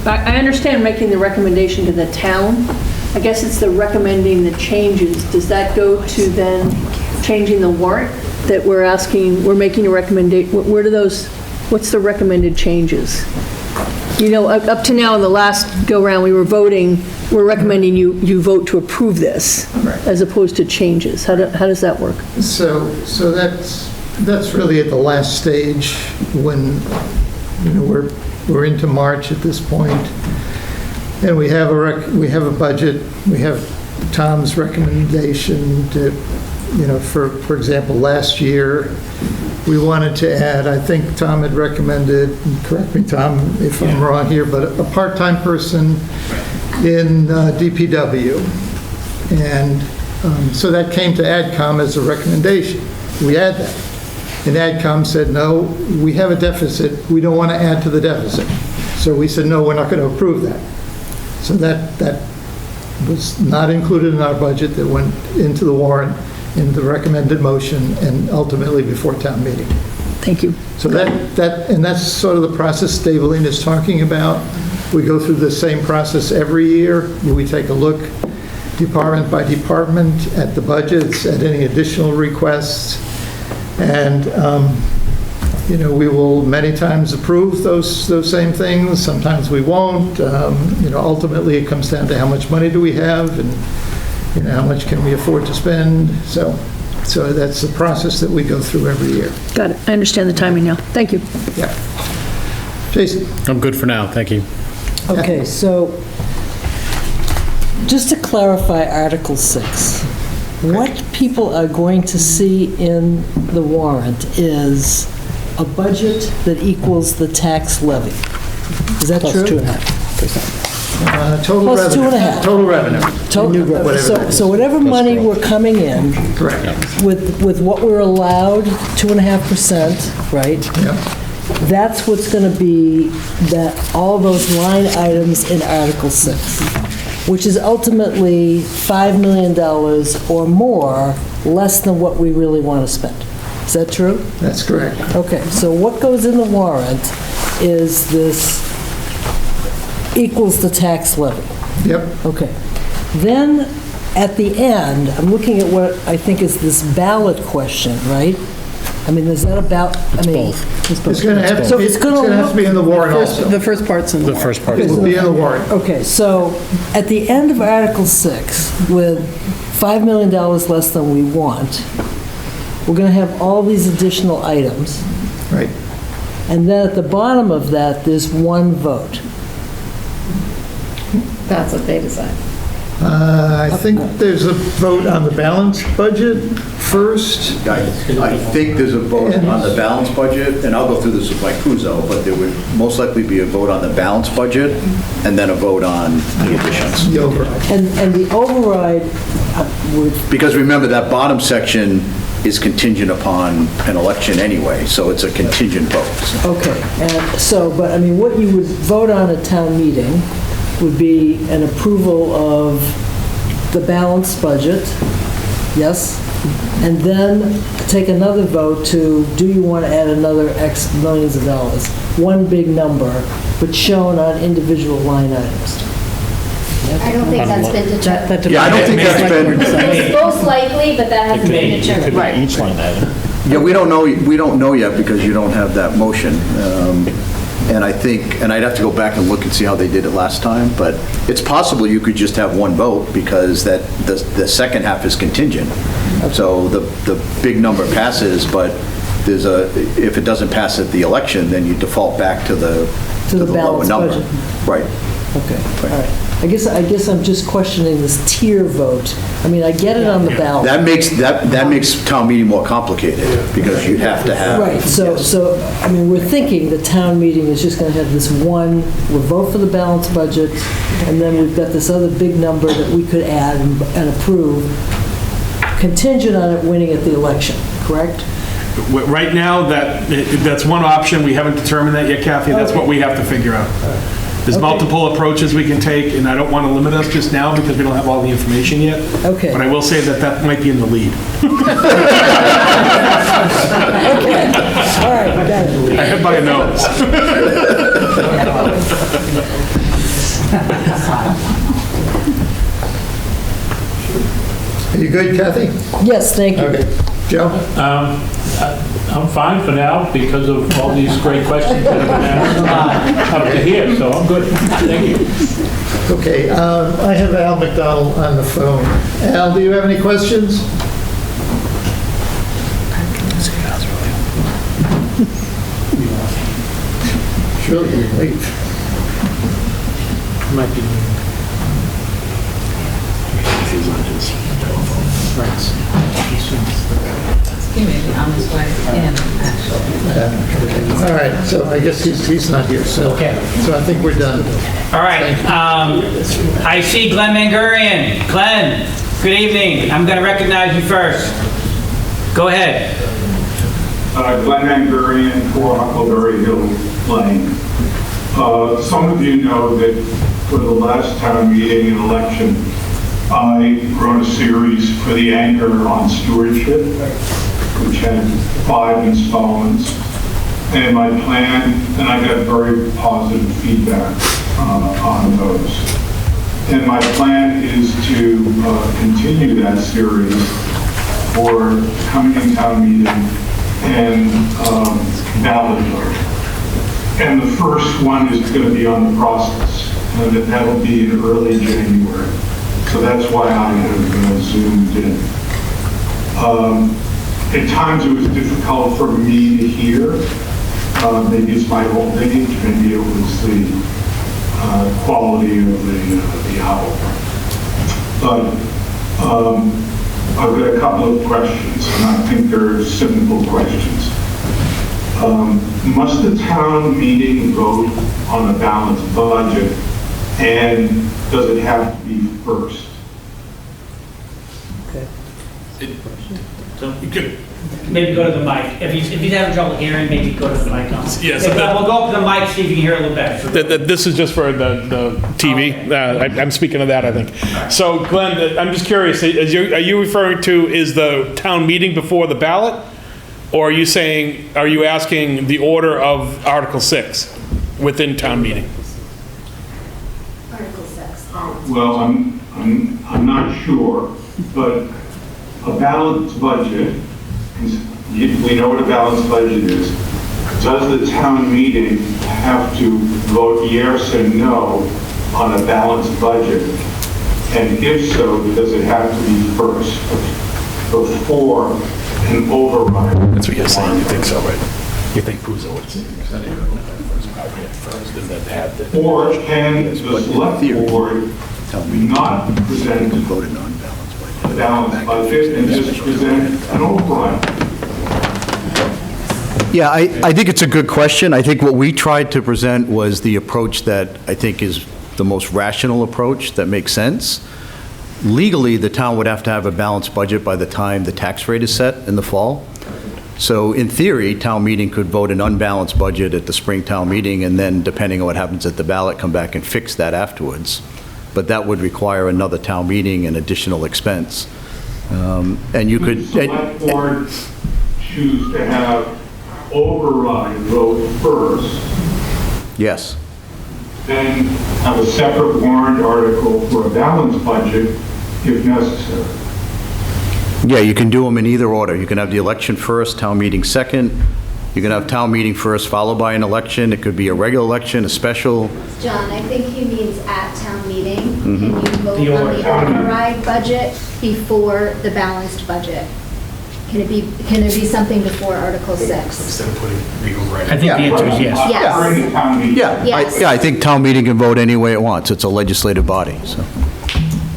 I understand making the recommendation to the town. I guess it's the recommending the changes. Does that go to then changing the warrant that we're making a recommendation? Where do those, what's the recommended changes? Up to now in the last go-round, we were voting, we're recommending you vote to approve this, as opposed to changes. How does that work? So that's really at the last stage when, we're into March at this point, and we have a budget, we have Tom's recommendation to, for example, last year, we wanted to add, I think Tom had recommended, and correct me, Tom, if I'm wrong here, but a part-time person in DPW. And so that came to AdCom as a recommendation. We add that. And AdCom said, no, we have a deficit. We don't want to add to the deficit. So we said, no, we're not going to approve that. So that was not included in our budget that went into the warrant. in the recommended motion and ultimately before town meeting. Thank you. So that's sort of the process Daveline is talking about. We go through the same process every year. We take a look department by department at the budgets, at any additional requests. And, we will many times approve those same things. Sometimes we won't. Ultimately it comes down to how much money do we have and, how much can we afford to spend. So that's the process that we go through every year. Got it. I understand the timing now. Thank you. Yeah. Jason? I'm good for now, thank you. Okay, so just to clarify Article 6, what people are going to see in the warrant is a budget that equals the tax levy. Is that true? Plus 2.5%. Total Plus revenue. 2.5. Total revenue. So whatever money we're coming in, correct, with what we're allowed, 2.5%, right? Yeah. That's what's going to be all those line items in Article 6, which is ultimately $5 million or more less than what we really want to spend. Is that true? That's correct. Okay, so what goes in the warrant is this equals the tax levy. Yep. Okay. Then, at the end, I'm looking at what I think is this ballot question, right? I mean, is that about, It's both. It's going to have So to be, it's it's gonna going to have to be in the warrant also. The first part's in the warrant. first part. It will be in the warrant. Okay, so at the end of Article 6, with $5 million less than we want, we're going to have all these additional items. Right. And then at the bottom of that, there's one vote. That's what they decide. I think there's a vote on the balanced budget first. I think there's a vote on the balanced budget, and I'll go through this with Mike Puzo, but there would most likely be a vote on the balanced budget, and then a vote on the additions. The override. And the override would... Because remember, that bottom section is contingent upon an election anyway, so it's a contingent vote. Okay, and so, but I mean, what you would vote on at town meeting would be an approval of the balanced budget, yes? And then take another vote to, do you want to add another X millions of dollars? One big number, but shown on individual line items. I don't think that's been determined. Yeah, I don't think that's been, It's most likely, but that hasn't been determined. Right. Each line item. yeah, we don't know yet because you don't have that motion. And I think, and I'd have to go back and look and see how they did it last time, but it's possible you could just have one vote because the second half is contingent. So the big number passes, but if it doesn't pass at the election, then you default back to the lower balanced number. budget. Right. Okay, all right. I guess I'm just questioning this tier vote. I mean, I get it on the ballot. That makes town meeting more complicated because you'd have to have. Right, so, I mean, we're thinking the town meeting is just going to have this one, we'll vote for the balanced budget, and then we've got this other big number that we could add and approve, contingent on it winning at the election, correct? Right now, that's one option. We haven't determined that yet, Kathy. That's what we have to figure out. There's multiple approaches we can take, and I don't want to limit us just now because we don't have all the information yet. Okay. But I will say that might be in the lead. Okay, all right, got it. I head by a nose. Are you good, Kathy? Yes, thank you. Okay. Joe? I'm fine for now because of all these great questions that have been asked up to here, so I'm good. Thank you. Okay, I have Al McDonald on the phone. Al, do you have any questions? Surely you're late. Might be. He's on his telephone. Right. He may be on his way in, actually. All right, so I guess he's not here, so I think we're done. All right, I see Glenn Mangurian. Glenn, good evening. I'm going to recognize you first. Go ahead. Glenn Mangurian, 4 Huckleberry Hill Lane. Some of you know that for the last town meeting and election, I wrote a series for the Anchor on stewardship, which had 5 installments. And my plan, and I got very positive feedback on those. And my plan is to continue that series for coming town meeting and ballot vote. And the first one is going to be on the process, and that'll be in early January. So that's why I have zoomed in. At times it was difficult for me to hear. Maybe it's my old age, maybe it was the quality of the owl. But I've got a couple of questions, and I think they're simple questions. Must the town meeting vote on a balanced budget, and does it have to be first? You could maybe go to the mic. If he's having trouble hearing, maybe go to the mic. Yes. We'll go up to the mic, see if you can hear a little better. This is just for the TV. Okay. I'm speaking of that, I think. So Glenn, I'm just curious, are you referring to, is the town meeting before the ballot? Or are you asking the order of Article 6 within town meeting? Article 6. Well, I'm not sure, but a balanced budget, we know what a balanced budget is. Does the town meeting have to vote yes or no on a balanced budget? And if so, does it have to be first before an override? That's what you're saying, you think so, right? You think Puzo would say first. Or can the select board not present a balanced budget and just present an override? Yeah, I think it's a good question. I think what we tried to present was the approach that I think is the most rational approach that makes sense. Legally, the town would have to have a balanced budget by the time the tax rate is set in the fall. So in theory, town meeting could vote an unbalanced budget at the spring town meeting, and then depending on what happens at the ballot, come back and fix that afterwards. But that would require another town meeting and additional expense. And you could... Could the select board choose to have override vote first, Yes. then have a separate warrant article for a balanced budget if necessary? Yeah, you can do them in either order. You can have the election first, town meeting second. You can have town meeting first, followed by an election. It could be a regular election, a special. John, I think he means at town meeting, Mhm. can you vote The on the override. override budget before the balanced budget? Can there be something before Article 6? Instead of putting the override. I think the answer is yes. Yes. Yes. I think town meeting can vote any way it wants. It's a legislative body, so.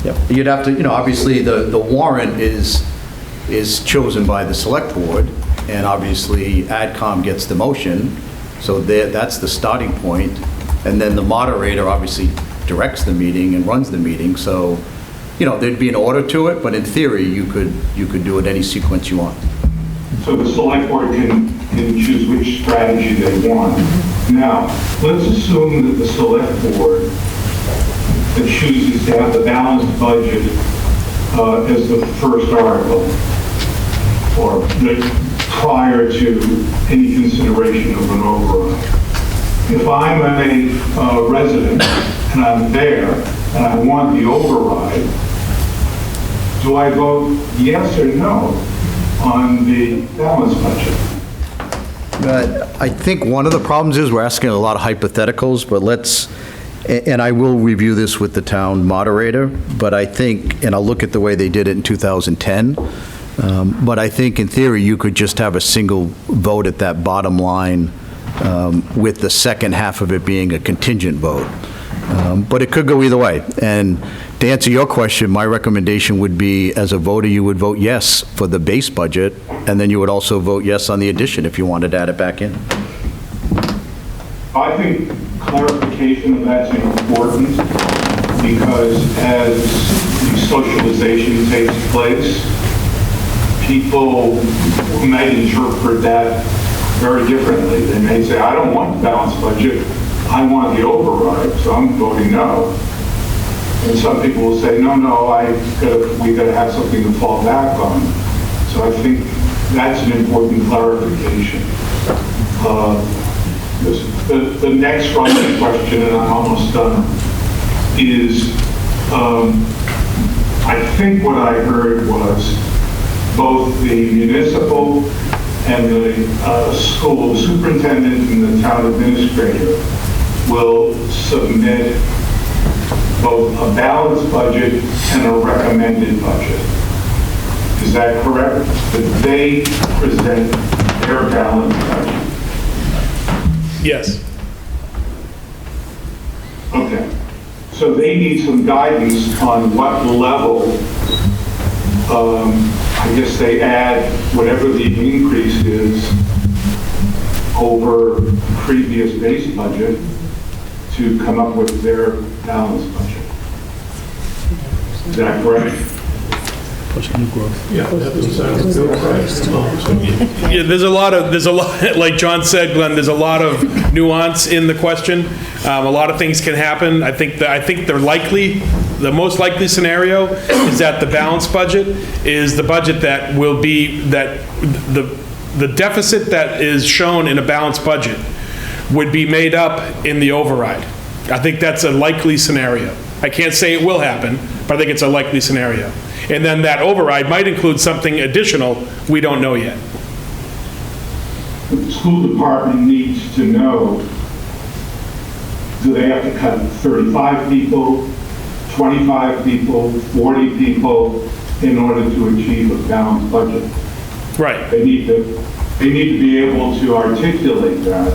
Yep. You'd have to, obviously, the warrant is chosen by the select board, and obviously, AdCom gets the motion, so that's the starting point. And then the moderator obviously directs the meeting and runs the meeting, so, there'd be an order to it, but in theory, you could do it any sequence you want. So the select board can choose which strategy they want. Now, let's assume that the select board that chooses to have the balanced budget as the first article, or prior to any consideration of an override. If I'm a resident and I'm there and I want the override, do I vote yes or no on the balanced budget? I think one of the problems is we're asking a lot of hypotheticals, but and I will review this with the town moderator, but I think, and I'll look at the way they did it in 2010, but I think in theory, you could just have a single vote at that bottom line with the second half of it being a contingent vote. But it could go either way. And to answer your question, my recommendation would be, as a voter, you would vote yes for the base budget, and then you would also vote yes on the addition if you wanted to add it back in. I think clarification of that's important because as the socialization takes place, people may interpret that very differently. They may say, I don't want the balanced budget, I want the override, so I'm voting no. And some people will say, no, we gotta have something to fall back on. So I think that's an important clarification. The next question, and I'm almost done, is I think what I heard was both the municipal and the school superintendent and the town administrator will submit both a balanced budget and a recommended budget. Is that correct? That they present their balanced budget? Yes. Okay. So they need some guidance on what level, I guess they add whatever the increase is over previous base budget to come up with their balanced budget. Is that correct? Yeah, that sounds good. Yeah, there's a lot, like John said, Glenn, there's a lot of nuance in the question. A lot of things can happen. I think the most likely scenario is that the balanced budget is the budget that will be, that the deficit that is shown in a balanced budget would be made up in the override. I think that's a likely scenario. I can't say it will happen, but I think it's a likely scenario. And then that override might include something additional we don't know yet. The school department needs to know, do they have to cut 35 people, 25 people, 40 people in order to achieve a balanced budget? Right. They need to be able to articulate that,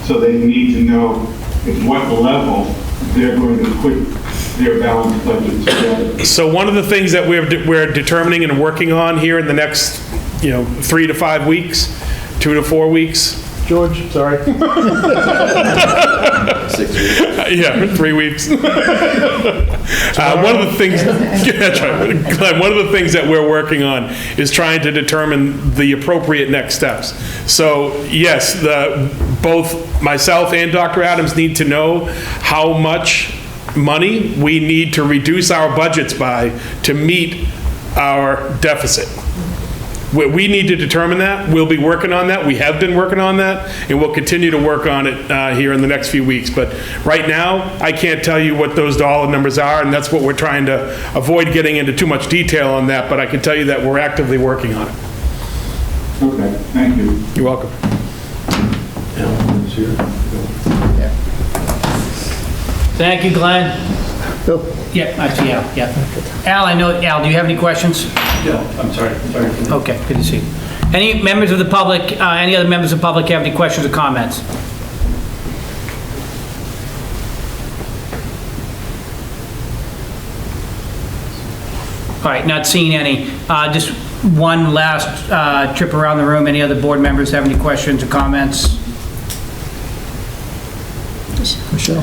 so they need to know at what level they're going to put their balanced budget together. So one of the things that we're determining and working on here in the next, 3 to 5 weeks, 2 to 4 weeks. George, sorry. 6 weeks. Yeah, 3 weeks. One of the things, Glenn, one of the things that we're working on is trying to determine the appropriate next steps. So yes, both myself and Dr. Adams need to know how much money we need to reduce our budgets by to meet our deficit. We need to determine that. We'll be working on that. We have been working on that, and we'll continue to work on it here in the next few weeks. But right now, I can't tell you what those dollar numbers are, and that's what we're trying to avoid getting into too much detail on that, but I can tell you that we're actively working on it. Okay, thank you. You're welcome. Thank you, Glenn. Yeah, I see Al, yeah. Al, do you have any questions? No, I'm sorry. Okay, good to see you. Any members of the public, any other members of the public have any questions or comments? All right, not seeing any. Just one last trip around the room. Any other board members have any questions or comments? Michelle,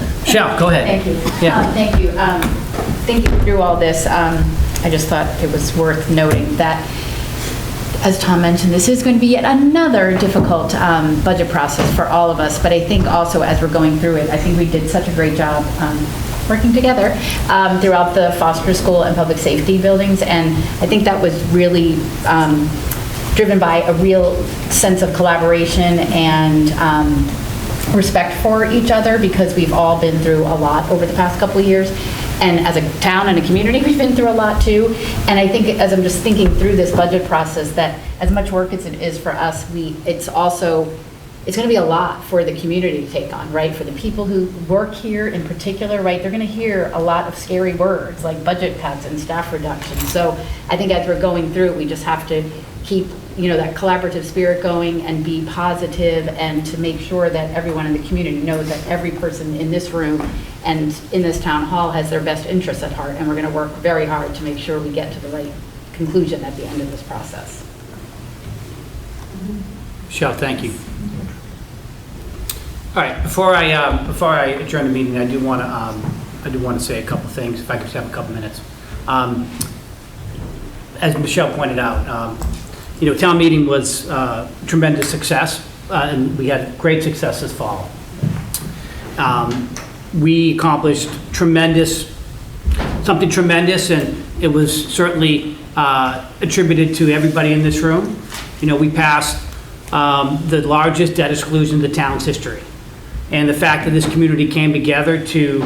go ahead. Thank you. Yeah. Thank you. Thinking through all this, I just thought it was worth noting that, as Tom mentioned, this is going to be yet another difficult budget process for all of us. But I think also as we're going through it, I think we did such a great job working together throughout the Foster School and public safety buildings. And I think that was really driven by a real sense of collaboration and respect for each other, because we've all been through a lot over the past couple of years. And as a town and a community, we've been through a lot too. And I think as I'm just thinking through this budget process, that as much work as it is for us, it's going to be a lot for the community to take on, right? For the people who work here in particular, right? They're going to hear a lot of scary words like budget cuts and staff reductions. So I think as we're going through, we just have to keep that collaborative spirit going and be positive, and to make sure that everyone in the community knows that every person in this room and in this town hall has their best interests at heart, and we're going to work very hard to make sure we get to the right conclusion at the end of this process. Michelle, thank you. All right, before I adjourn the meeting, I do want to say a couple things, if I could just have a couple minutes. As Michelle pointed out, town meeting was tremendous success, and we had great success this fall. We accomplished tremendous something tremendous, and it was certainly attributed to everybody in this room. You know, we passed the largest debt exclusion in the town's history. And the fact that this community came together to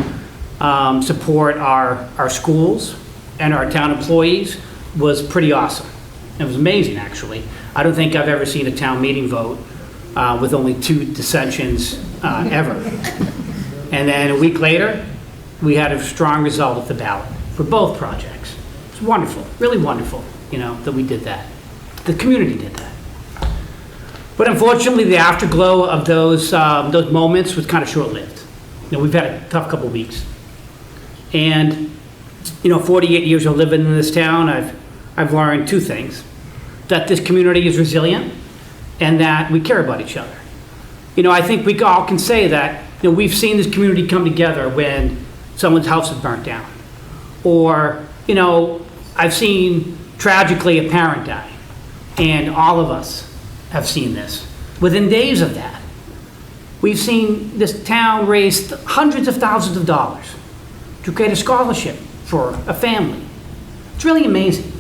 support our schools and our town employees was pretty awesome. It was amazing, actually. I don't think I've ever seen a town meeting vote with only 2 dissensions ever. And then a week later, we had a strong result at the ballot for both projects. It's wonderful, really wonderful, you know, that we did that. The community did that. But unfortunately, the afterglow of those moments was kind of short-lived. You know, we've had a tough couple weeks. And, you know, 48 years of living in this town, I've learned 2 things. That this community is resilient and that we care about each other. You know, I think we all can say that, you know, we've seen this community come together when someone's house is burnt down. Or, you know, I've seen tragically a parent die. And all of us have seen this. Within days of that, we've seen this town raise hundreds of thousands of dollars to create a scholarship for a family. It's really amazing.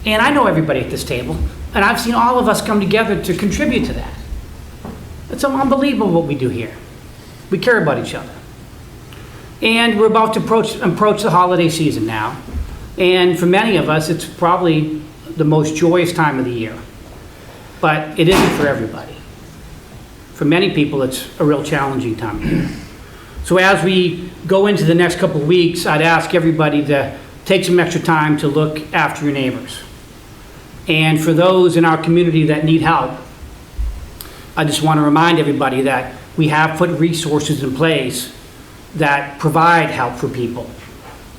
And I know everybody at this table, and I've seen all of us come together to contribute to that. It's unbelievable what we do here. We care about each other. And we're about to approach the holiday season now. And for many of us, it's probably the most joyous time of the year. But it isn't for everybody. For many people, it's a real challenging time of year. So as we go into the next couple of weeks, I'd ask everybody to take some extra time to look after your neighbors. And for those in our community that need help, I just want to remind everybody that we have put resources in place that provide help for people.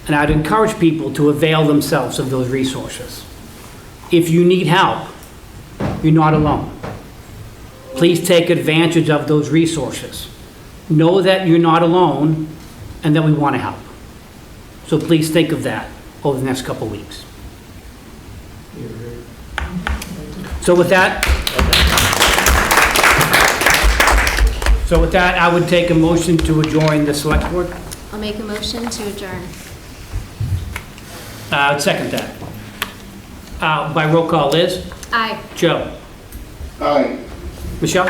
And I'd encourage people to avail themselves of those resources. If you need help, you're not alone. Please take advantage of those resources. Know that you're not alone and that we want to help. So please think of that over the next couple of weeks. So with that, I would take a motion to adjourn the select board. I'll make a motion to adjourn. I'd second that. By roll call, Liz? Aye. Joe? Aye. Michelle?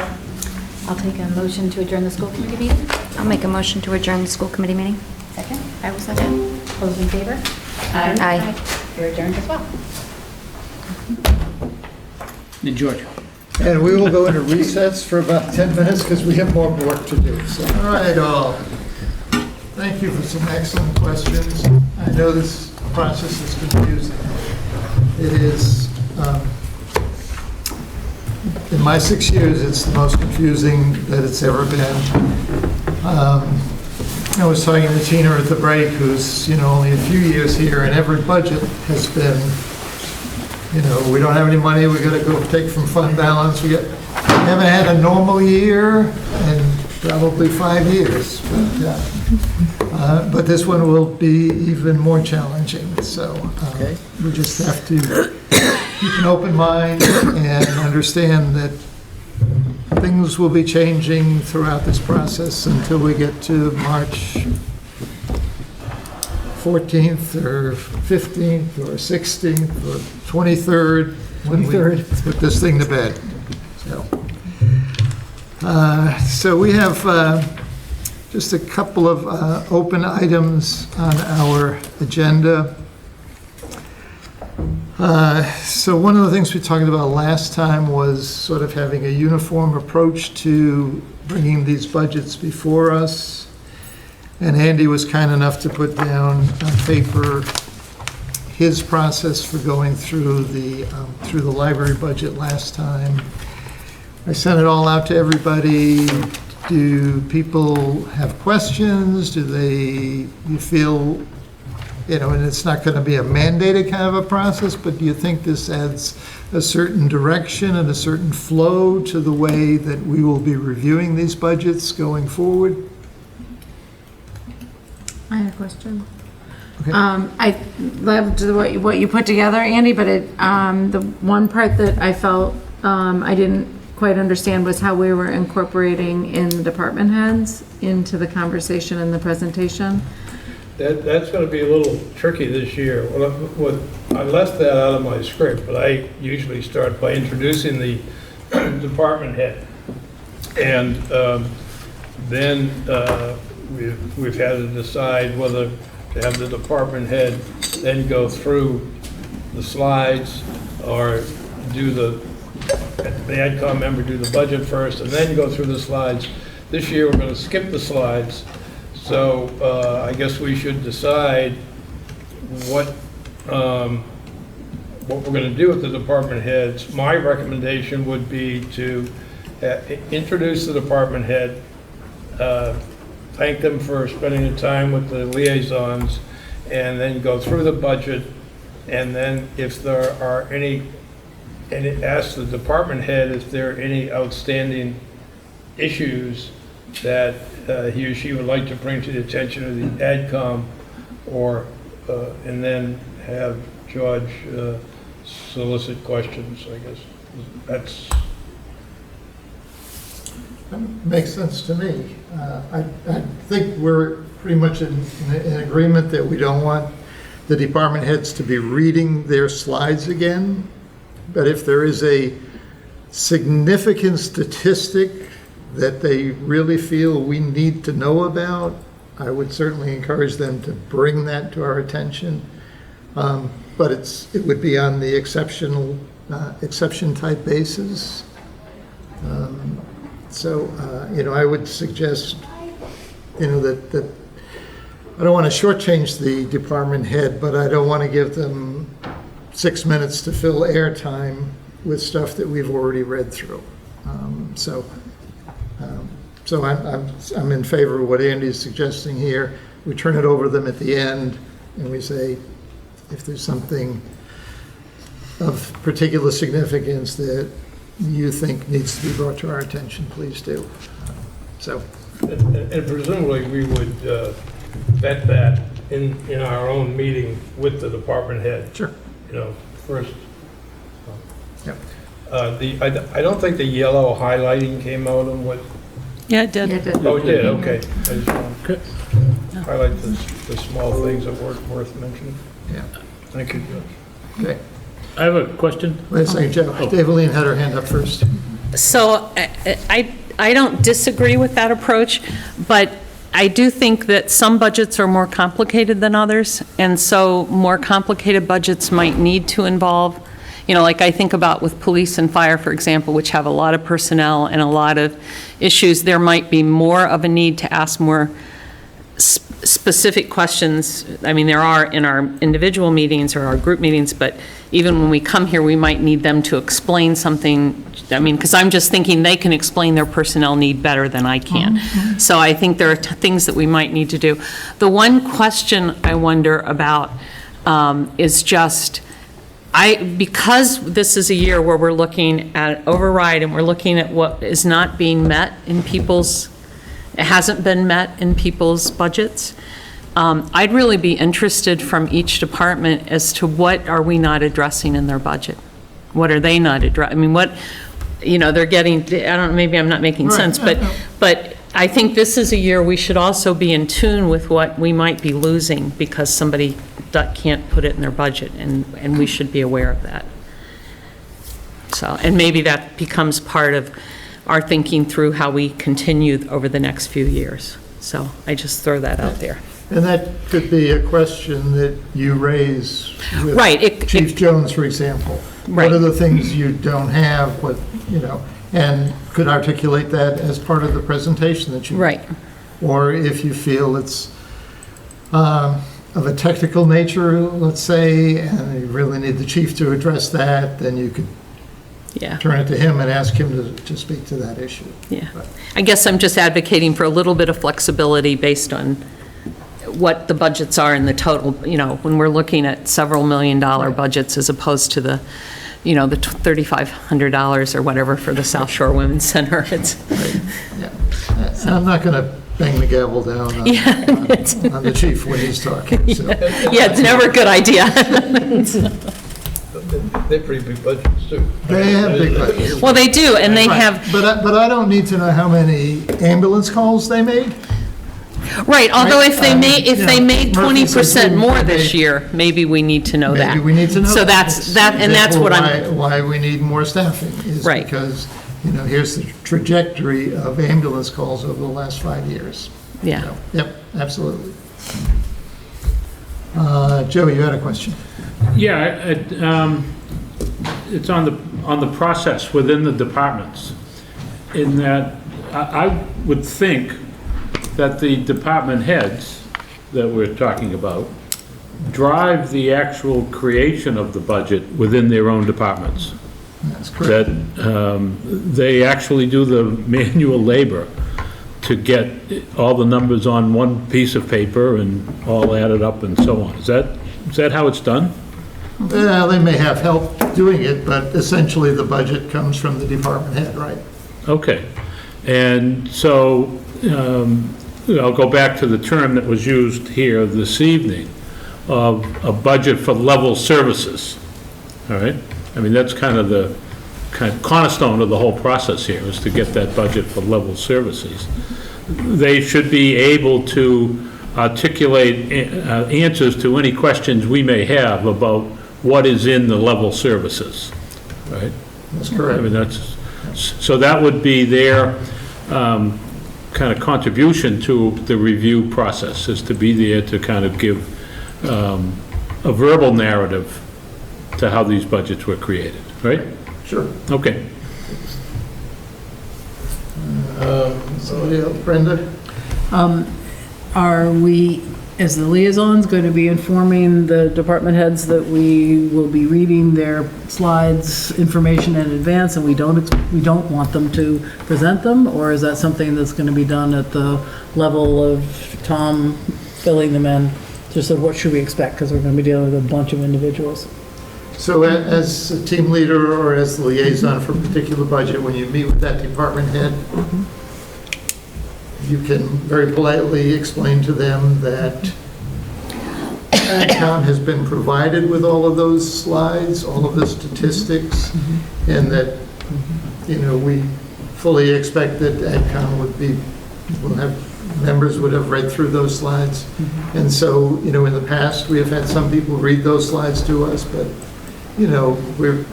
I'll take a motion to adjourn the school committee meeting. I'll make a motion to adjourn the school committee meeting. Second? I will second. All those in favor? Aye. You're adjourned as well. George. And we will go into recess for about 10 minutes because we have more work to do. So, all right, all. Thank you for some excellent questions. I know this process is confusing. It is, in my 6 years, it's the most confusing that it's ever been. I was talking to Tina at the break, who's, you know, only a few years here, and every budget has been, you know, we don't have any money, we gotta go take from fund balance, we haven't had a normal year in probably 5 years. But this one will be even more challenging, so we just have to keep an open mind and understand that things will be changing throughout this process until we get to March 14th or 15th or 16th or 23rd, when we put this thing to bed. So we have just a couple of open items on our agenda. So one of the things we talked about last time was sort of having a uniform approach to bringing these budgets before us. And Andy was kind enough to put down on paper his process for going through the library budget last time. I sent it all out to everybody. Do people have questions? You feel, you know, and it's not going to be a mandated kind of a process, but do you think this adds a certain direction and a certain flow to the way that we will be reviewing these budgets going forward? I have a question. Okay. I loved what you put together, Andy, but the one part that I felt I didn't quite understand was how we were incorporating in the department heads into the conversation and the presentation. That's going to be a little tricky this year. I left that out of my script, but I usually start by introducing the department head. And then we've had to decide whether to have the department head then go through the slides or do the AdCom member do the budget first and then go through the slides. This year, we're going to skip the slides. So I guess we should decide what we're going to do with the department heads. My recommendation would be to introduce the department head, thank them for spending the time with the liaisons, and then go through the budget. And then if there are any, and ask the department head if there are any outstanding issues that he or she would like to bring to the attention of the AdCom, or and then have George solicit questions, I guess. That makes sense to me. I think we're pretty much in agreement that we don't want the department heads to be reading their slides again. But if there is a significant statistic that they really feel we need to know about, I would certainly encourage them to bring that to our attention. But it would be on the exception type basis. I would suggest, that I don't want to shortchange the department head, but I don't want to give them 6 minutes to fill airtime with stuff that we've already read through. So I'm in favor of what Andy's suggesting here. We turn it over to them at the end, and we say, if there's something of particular significance that you think needs to be brought to our attention, please do. And presumably, we would vet that in our own meeting with the department head. Sure. First. Yep. I don't think the yellow highlighting came out on what. Yeah, it did. Oh, it did, okay. I just want to highlight the small things that weren't worth mentioning. Yeah. Thank you, Judge. Okay. I have a question. Wait a second, Joe. Daveline had her hand up first. So I don't disagree with that approach, but I do think that some budgets are more complicated than others, and so more complicated budgets might need to involve, like I think about with police and fire, for example, which have a lot of personnel and a lot of issues, there might be more of a need to ask more specific questions. I mean, there are in our individual meetings or our group meetings, but even when we come here, we might need them to explain something. I mean, because I'm just thinking they can explain their personnel need better than I can. Mm-hmm. So I think there are things that we might need to do. The one question I wonder about is just, because this is a year where we're looking at override and we're looking at what is not being met in people's, it hasn't been met in people's budgets. I'd really be interested from each department as to what are we not addressing in their budget? What are they not addressing? I mean, they're getting, I don't know, maybe I'm not making sense, but I think this is a year we should also be in tune with what we might be losing because somebody can't put it in their budget, and we should be aware of that. So, and maybe that becomes part of our thinking through how we continue over the next few years. So I just throw that out there. And that could be a question that you raise with right. Chief Jones, for example. Right. What are the things you don't have, and could articulate that as part of the presentation that you right. make. Or if you feel it's of a technical nature, let's say, and you really need the chief to address that, then you could turn it to him and ask him to speak to that issue. Yeah. I guess I'm just advocating for a little bit of flexibility based on what the budgets are in the total, when we're looking at several $1 million budgets as opposed to the, the $3,500 or whatever for the South Shore Women's Center. It's I'm not going to bang the gavel down on the chief when he's talking. So. Yeah, it's never a good idea. They have pretty big budgets, too. They have big budgets. Well, they do, and they have... But I don't need to know how many ambulance calls they made. Right, although if they made, if they made Murphy said 20% more this maybe- year, maybe we need to know that. Maybe we need to know. So that's, and that's what I'm, Why we need more staffing is Right. because, here's the trajectory of ambulance calls over the last 5 years. yeah. So, yep, absolutely. Joe, you had a question? Yeah, it's on the process within the departments, in that I would think that the department heads that we're talking about drive the actual creation of the budget within their own departments. That's correct. That they actually do the manual labor to get all the numbers on one piece of paper and all added up and so on. Is that how it's done? Well, they may have help doing it, but essentially the budget comes from the department head, right? Okay. And so, I'll go back to the term that was used here this evening of a budget for level services, all right? I mean, that's kind of the cornerstone of the whole process here, is to get that budget for level services. They should be able to articulate answers to any questions we may have about what is in the level services, right? That's correct. I mean, so that would be their kind of contribution to the review process, is to be there to kind of give a verbal narrative to how these budgets were created, right? Sure. Okay. Somebody else, Brenda? Are we, as the liaisons, going to be informing the department heads that we will be reading their slides, information in advance, and we don't want them to present them? Or is that something that's going to be done at the level of Tom filling them in? Just of what should we expect, because we're going to be dealing with a bunch of individuals. So as a team leader or as the liaison for a particular budget, when you meet with that department head, you can very politely explain to them that AdCom has been provided with all of those slides, all of the statistics, and that, we fully expect that AdCom members would have read through those slides. And so, in the past, we have had some people read those slides to us, but, we're...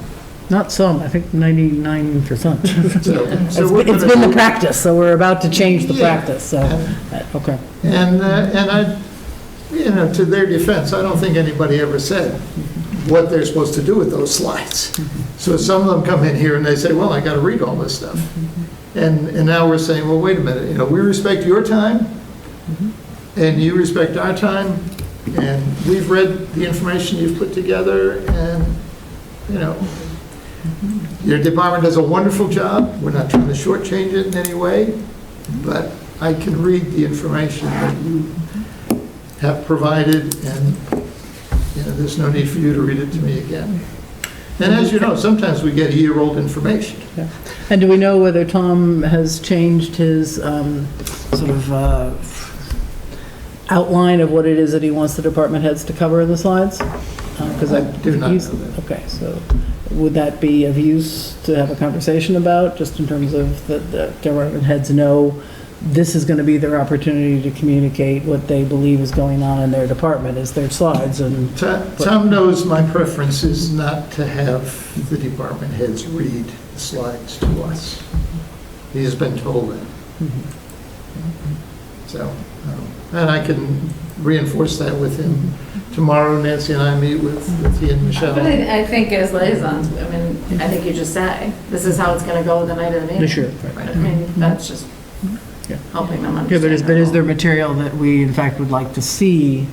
Not some, I think 99%. It's we're been the practice, so we're about to change the practice, so, okay. And I, to their defense, I don't think anybody ever said what they're supposed to do with those slides. So some of them come in here and they say, well, I got to read all this stuff. And now we're saying, well, wait a minute, we respect your time, and you respect our time, and we've read the information you've put together, and, your department does a wonderful job. We're not trying to shortchange it in any way, but I can read the information that you have provided, and, there's no need for you to read it to me again. And as you know, sometimes we get year-old information. Yeah. And do we know whether Tom has changed his outline of what it is that he wants the department heads to cover in the slides? Because I do not know that. Okay, so would that be of use to have a conversation about, just in terms of the department heads know this is going to be their opportunity to communicate what they believe is going on in their department, is their slides, and... Tom knows my preference is not to have the department heads read the slides to us. He's been told that. So, and I can reinforce that with him. Tomorrow, Nancy and I meet with he and Michelle. But I think as liaisons, I think you just say, this is how it's going to go the night of the meeting. Sure. I mean, that's just helping them Yeah, understand. but is there material that we, in fact, would like to see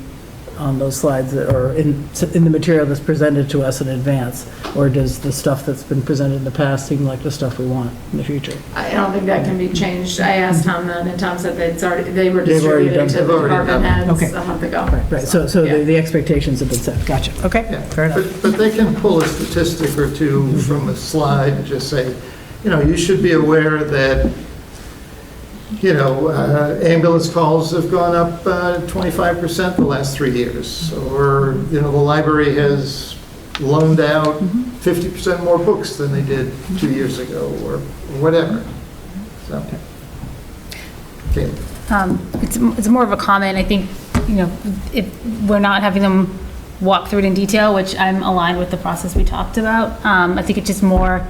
on those slides, or in the material that's presented to us in advance? Or does the stuff that's been presented in the past seem like the stuff we want in the future? I don't think that can be changed. I asked Tom that, and Tom said they were They've already distributed to done the it. department heads Okay. a month ago. Right, so the expectations have been set. Gotcha. Okay, fair enough. But they can pull a statistic or two from a slide and just say, you should be aware that, ambulance calls have gone up 25% the last 3 years. Or, the library has loaned out 50% more books than they did 2 years ago, or whatever. So, okay. it's more of a comment. I think, if we're not having them walk through it in detail, which I'm aligned with the process we talked about, I think it's just more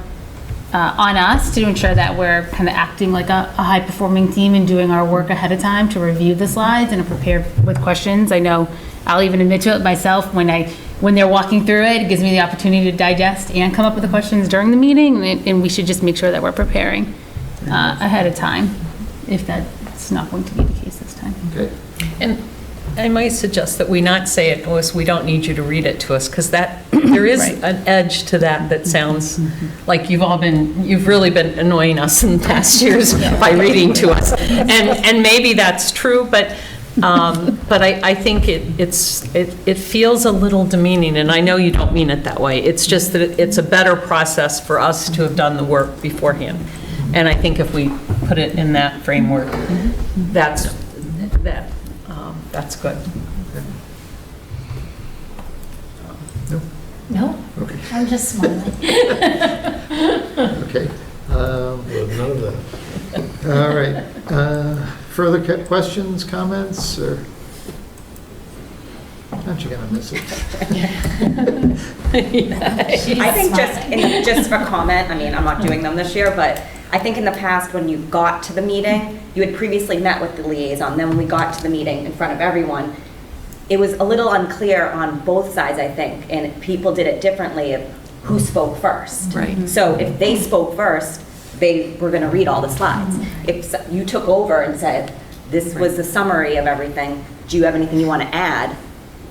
on us to ensure that we're kind of acting like a high-performing team and doing our work ahead of time to review the slides and prepare with questions. I know I'll even admit to it myself, when they're walking through it, it gives me the opportunity to digest and come up with the questions during the meeting, and we should just make sure that we're preparing ahead of time, if that's not going to be the case this time. Okay. And I might suggest that we not say it to us, we don't need you to read it to us, because there is an edge to that sounds like you've really been annoying us in the past years by reading to us. And maybe that's true, but I think it feels a little demeaning, and I know you don't mean it that way. It's just that it's a better process for us to have done the work beforehand. And I think if we put it in that framework, that's good. No? Okay. I'm just smiling. Okay. None of that. All right. Further questions, comments, or? Aren't you gonna miss it? I think just for comment, I mean, I'm not doing them this year, but I think in the past, when you got to the meeting, you had previously met with the liaison, then when we got to the meeting in front of everyone, it was a little unclear on both sides, I think, and people did it differently of who spoke first. Right. So if they spoke first, they were gonna read all the slides. If you took over and said, this was the summary of everything, do you have anything you wanna add?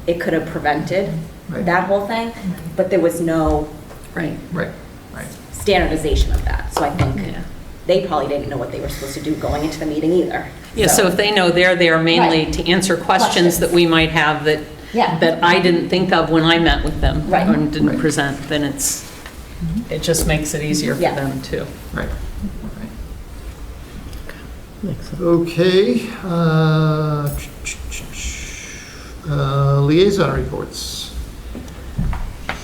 It could have prevented that whole thing, but there was no standardization of that. So I think they probably didn't know what they were supposed to do going into the meeting either. Yeah, so if they know they're there mainly to answer questions that we might have that I didn't think of when I met with them and didn't present, then it just makes it easier for them too. Right. Okay. Liaison reports.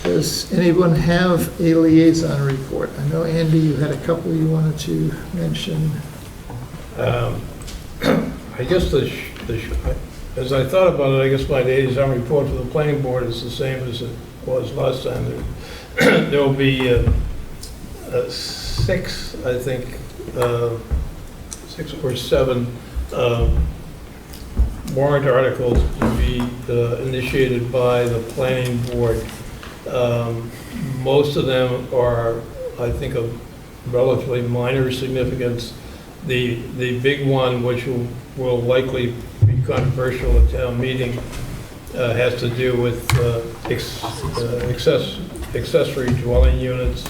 Does anyone have a liaison report? I know, Andy, you had a couple you wanted to mention. I guess as I thought about it, I guess my liaison report for the planning board is the same as it was last time. There will be 6, I think, 6 or 7 warrant articles to be initiated by the planning board. Most of them are, I think, of relatively minor significance. The big one, which will likely be controversial at town meeting, has to do with accessory dwelling units.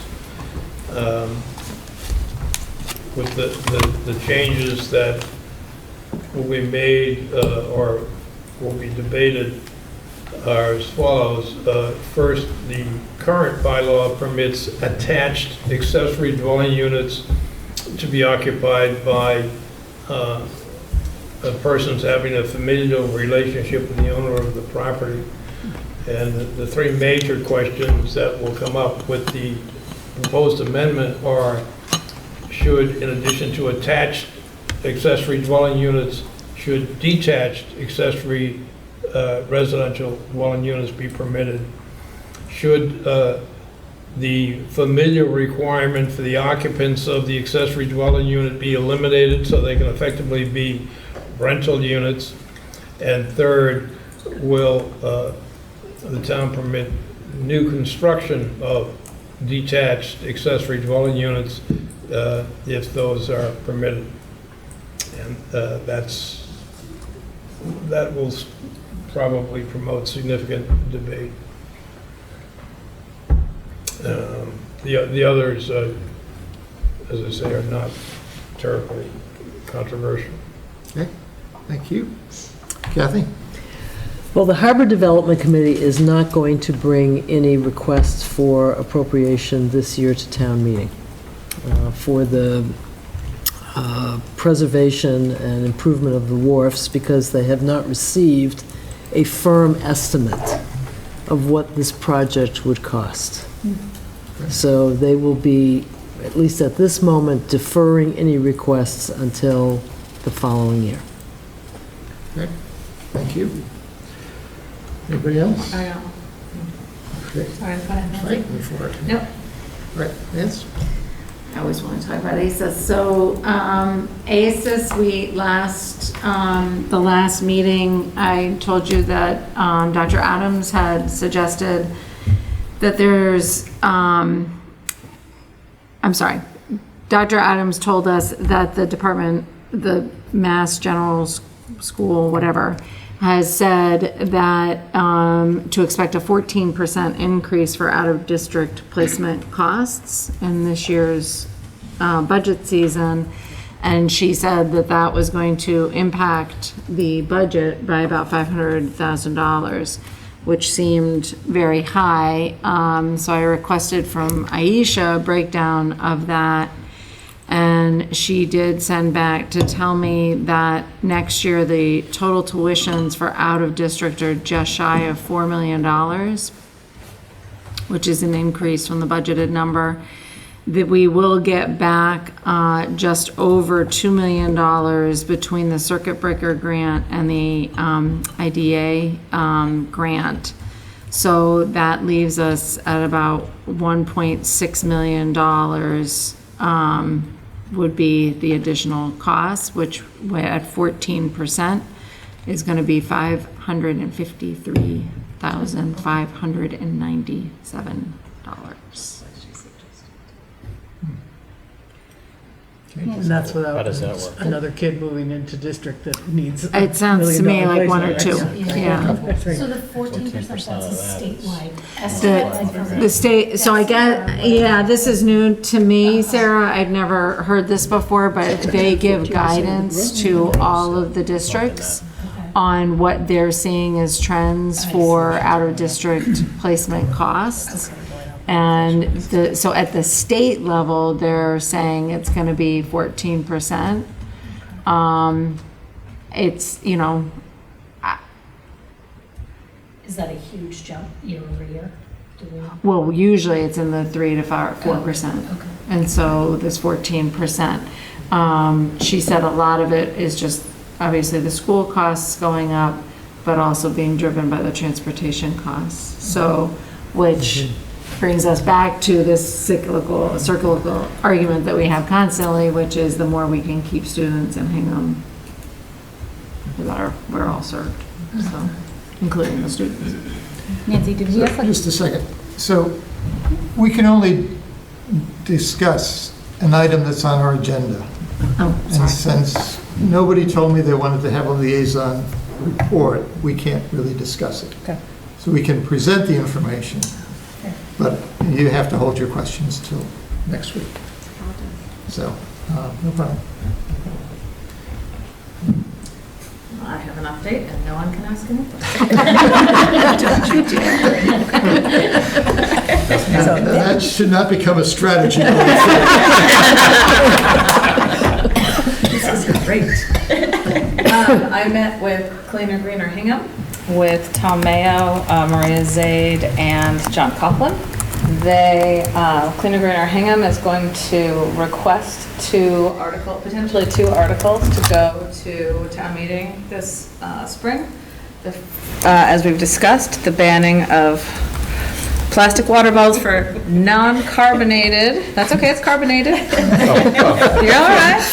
With the changes that will be made or will be debated are as follows. First, the current bylaw permits attached accessory dwelling units to be occupied by persons having a familial relationship with the owner of the property. And the 3 major questions that will come up with the proposed amendment are, should, in addition to attached accessory dwelling units, should detached accessory residential dwelling units be permitted? Should the familial requirement for the occupants of the accessory dwelling unit be eliminated so they can effectively be rental units? And third, will the town permit new construction of detached accessory dwelling units if those are permitted? And that will probably promote significant debate. The others, as I say, are not terribly controversial. Okay, thank you. Kathy? Well, the Harbor Development Committee is not going to bring any requests for appropriation this year to town meeting for the preservation and improvement of the wharfs, because they have not received a firm estimate of what this project would cost. So they will be, at least at this moment, deferring any requests until the following year. Okay, thank you. Anybody else? I know. Okay. Sorry, go ahead, Nancy. Fight me for it. Nope. Right, Nancy? I always want to talk about ACES. So, ACES, the last meeting, I told you that Dr. Adams had suggested that Dr. Adams told us that the Mass General School, whatever, has said that to expect a 14% increase for out-of-district placement costs in this year's budget season. And she said that that was going to impact the budget by about $500,000, which seemed very high. So I requested from Aisha a breakdown of that. And she did send back to tell me that next year the total tuitions for out-of-district are just shy of $4 million, which is an increase from the budgeted number. That we will get back just over $2 million between the circuit breaker grant and the IDA grant. So that leaves us at about $1.6 million would be the additional cost, which at 14% is going to be $553,597. And that's without another kid moving into district that needs. It sounds to me like one or two, yeah. So the 14%, that's a statewide estimate? The state, so I get, yeah, this is new to me, Sarah. I've never heard this before, but they give guidance to all of the districts on what they're seeing as trends for out-of-district placement costs. And so at the state level, they're saying it's going to be 14%. It's, Is that a huge jump year over year? well, usually it's in the 3 to 4%. Okay. And so this 14%. She said a lot of it is just obviously the school costs going up, but also being driven by the transportation costs. So, which brings us back to this cyclical argument that we have constantly, which is the more we can keep students in Hingham, the better we're all served, so, including the students. Nancy, did you have Just a second. So we can only discuss an item that's on our agenda. Oh, And since nobody told me they wanted to have a liaison report, we can't really discuss it. Okay. So we can present the information, but you have to hold your questions till next week. So, no problem. I have an update and no one can ask anything. That should not become a strategy. This is great. I met with Cleaner Greener Hingham, with Tom Mayo, Maria Zaid, and John Coughlin. Cleaner Greener Hingham is going to request potentially two articles to go to town meeting this spring. As we've discussed, the banning of plastic water bottles for non-carbonated, that's okay, it's carbonated. You're all right.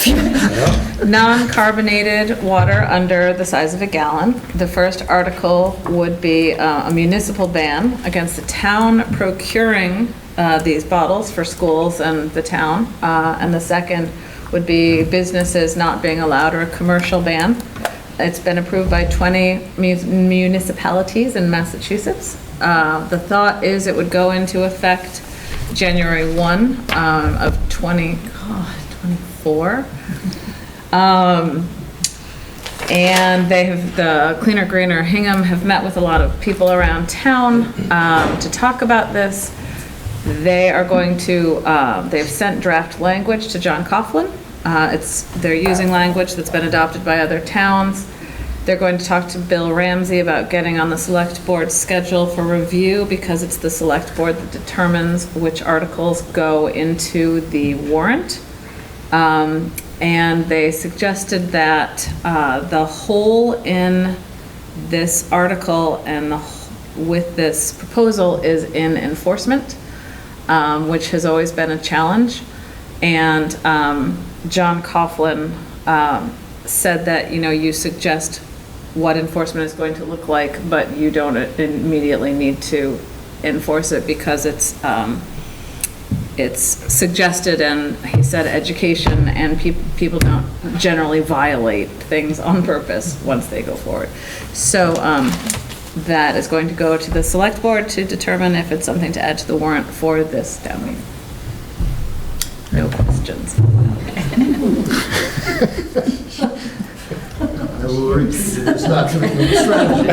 Non-carbonated water under the size of a gallon. The first article would be a municipal ban against the town procuring these bottles for schools and the town. And the second would be businesses not being allowed, or a commercial ban. It's been approved by 20 municipalities in Massachusetts. The thought is it would go into effect January 1 of 2024. And the Cleaner Greener Hingham have met with a lot of people around town to talk about this. They are going to, they've sent draft language to John Coughlin. They're using language that's been adopted by other towns. They're going to talk to Bill Ramsey about getting on the select board schedule for review, because it's the select board that determines which articles go into the warrant. And they suggested that the hole in this article and with this proposal is in enforcement, which has always been a challenge. And John Coughlin said that, you suggest what enforcement is going to look like, but you don't immediately need to enforce it because it's suggested, and he said education, and people don't generally violate things on purpose once they go forward. So that is going to go to the select board to determine if it's something to add to the warrant for this town meeting. No questions. I will repeat it. It's not to be a strategy.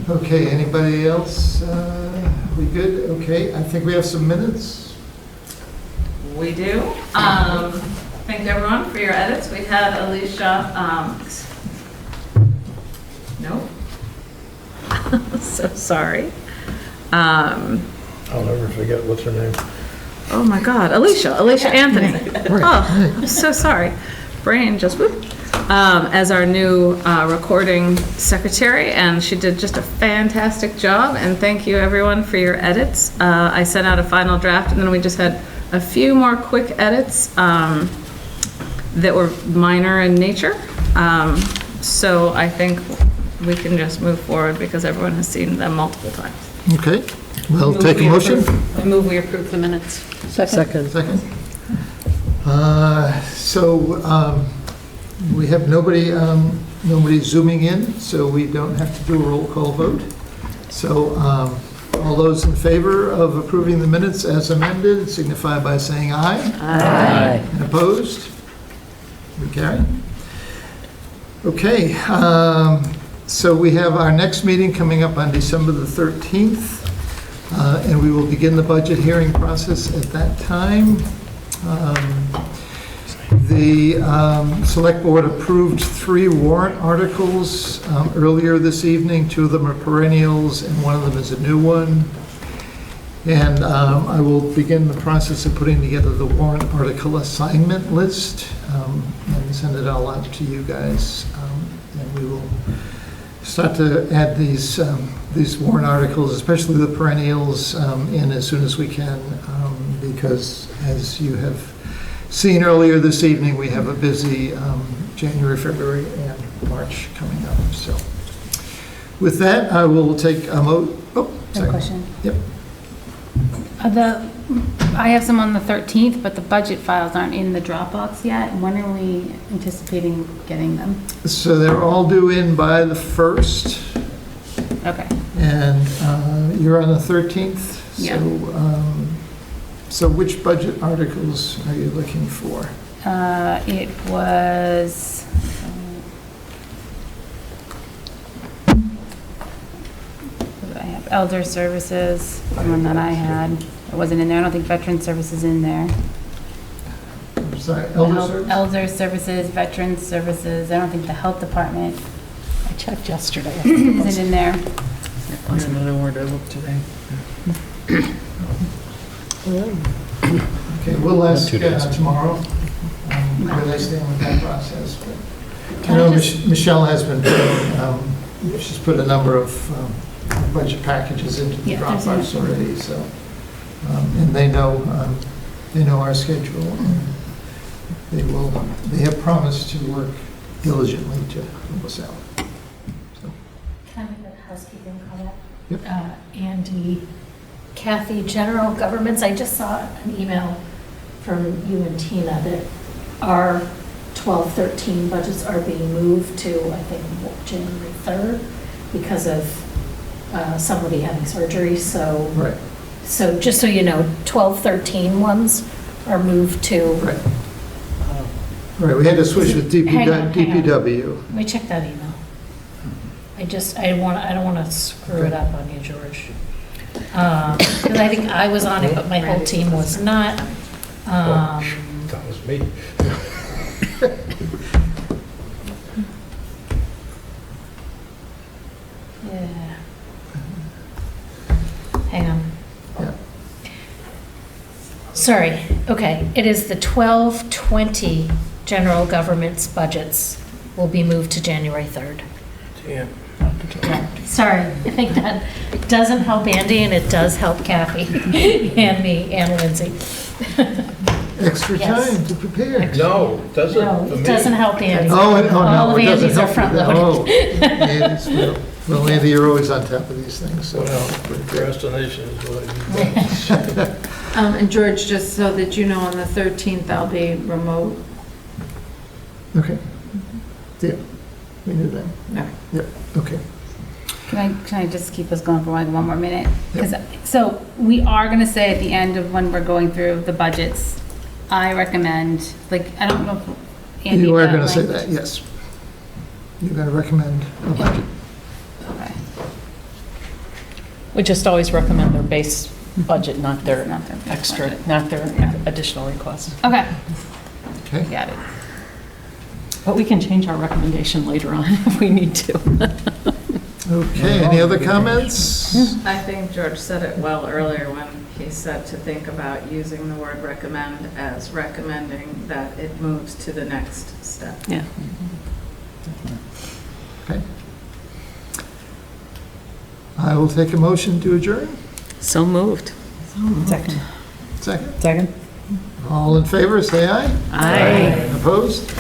Okay, anybody else? We good? Okay, I think we have some minutes. We do. Thank everyone for your edits. We had Alicia, no. So sorry. I'll never forget, what's her name? Oh my God, Alicia Anthony. Oh, I'm so sorry. Brain just whoop. As our new recording secretary, and she did just a fantastic job, and thank you everyone for your edits. I sent out a final draft, and then we just had a few more quick edits that were minor in nature. So I think we can just move forward because everyone has seen them multiple times. Okay, well, take a motion. I move we approve the minutes. Second. We have nobody zooming in, so we don't have to do a roll call vote. So all those in favor of approving the minutes as amended signify by saying aye. Aye. And opposed? We carry. Okay, so we have our next meeting coming up on December the 13th, and we will begin the budget hearing process at that time. The Select Board approved 3 warrant articles earlier this evening. 2 of them are perennials, and 1 of them is a new one. And I will begin the process of putting together the warrant article assignment list and send it all out to you guys. And we will start to add these warrant articles, especially the perennials, in as soon as we can, because as you have seen earlier this evening, we have a busy January, February, and March coming up. So with that, I will take a question. Yep. I have some on the 13th, but the budget files aren't in the Dropbox yet. When are we anticipating getting them? So they're all due in by the 1st. Okay. And you're on the 13th? Yeah. So which budget articles are you looking for? It was, I have elder services, the one that I had. It wasn't in there. I don't think veteran services in there. I'm sorry, elder services? Elder services, veteran services. I don't think the health department. I checked yesterday. Isn't in there. I don't know where to look today. Okay, we'll ask tomorrow where they stand with that process. But I know Michelle has been putting, she's put a number of budget packages into the Dropbox already, so, and they know our schedule, and they have promised to work diligently to help us out. So. Kind of a housekeeping comment. Yep. Andy, Kathy, General Governments, I just saw an email from you and Tina that our 12-13 budgets are being moved to, I think, January 3rd because of somebody having surgery, so. Right. So just so you know, 12-13 ones are moved to. Right. Right, we had to switch with DPW. Let me check that email. I don't want to screw it up on you, George. Because I think I was on it, but my whole team was not. That was me. Yeah. Hang on. Yeah. sorry, okay, it is the 12-20 general government's budgets will be moved to January 3rd. Damn. Sorry, I think that doesn't help Andy and it does help Kathy and me and Lindsay. Extra Yes. time to prepare. No, it doesn't. No, for it me. doesn't help Andy. Oh, no, All of it doesn't Andy's are help front with that. loaded. Oh, well, Andy, you're always on top of these things, so. Well, procrastination is what I do. And George, just so that you know, on the 13th, I'll be remote. Okay. Yeah, we knew that. No. Yeah, okay. Can I just keep us going for like one more minute? 'Cause- So we are gonna say at the end of when we're going through the budgets, I recommend, like, I don't know if Andy. You are got going to say language. that, yes. You're going to recommend a budget. Okay. We just always recommend their base budget, not their Not their base extra, budget. not their additional requests. Okay. Okay. Got it. But we can change our recommendation later on if we need to. Okay, any other comments? I think George said it well earlier when he said to think about using the word recommend as recommending that it moves to the next step. Yeah. Okay. I will take a motion to adjourn. So moved. Second. Second. All in favor, say aye. Aye. Opposed?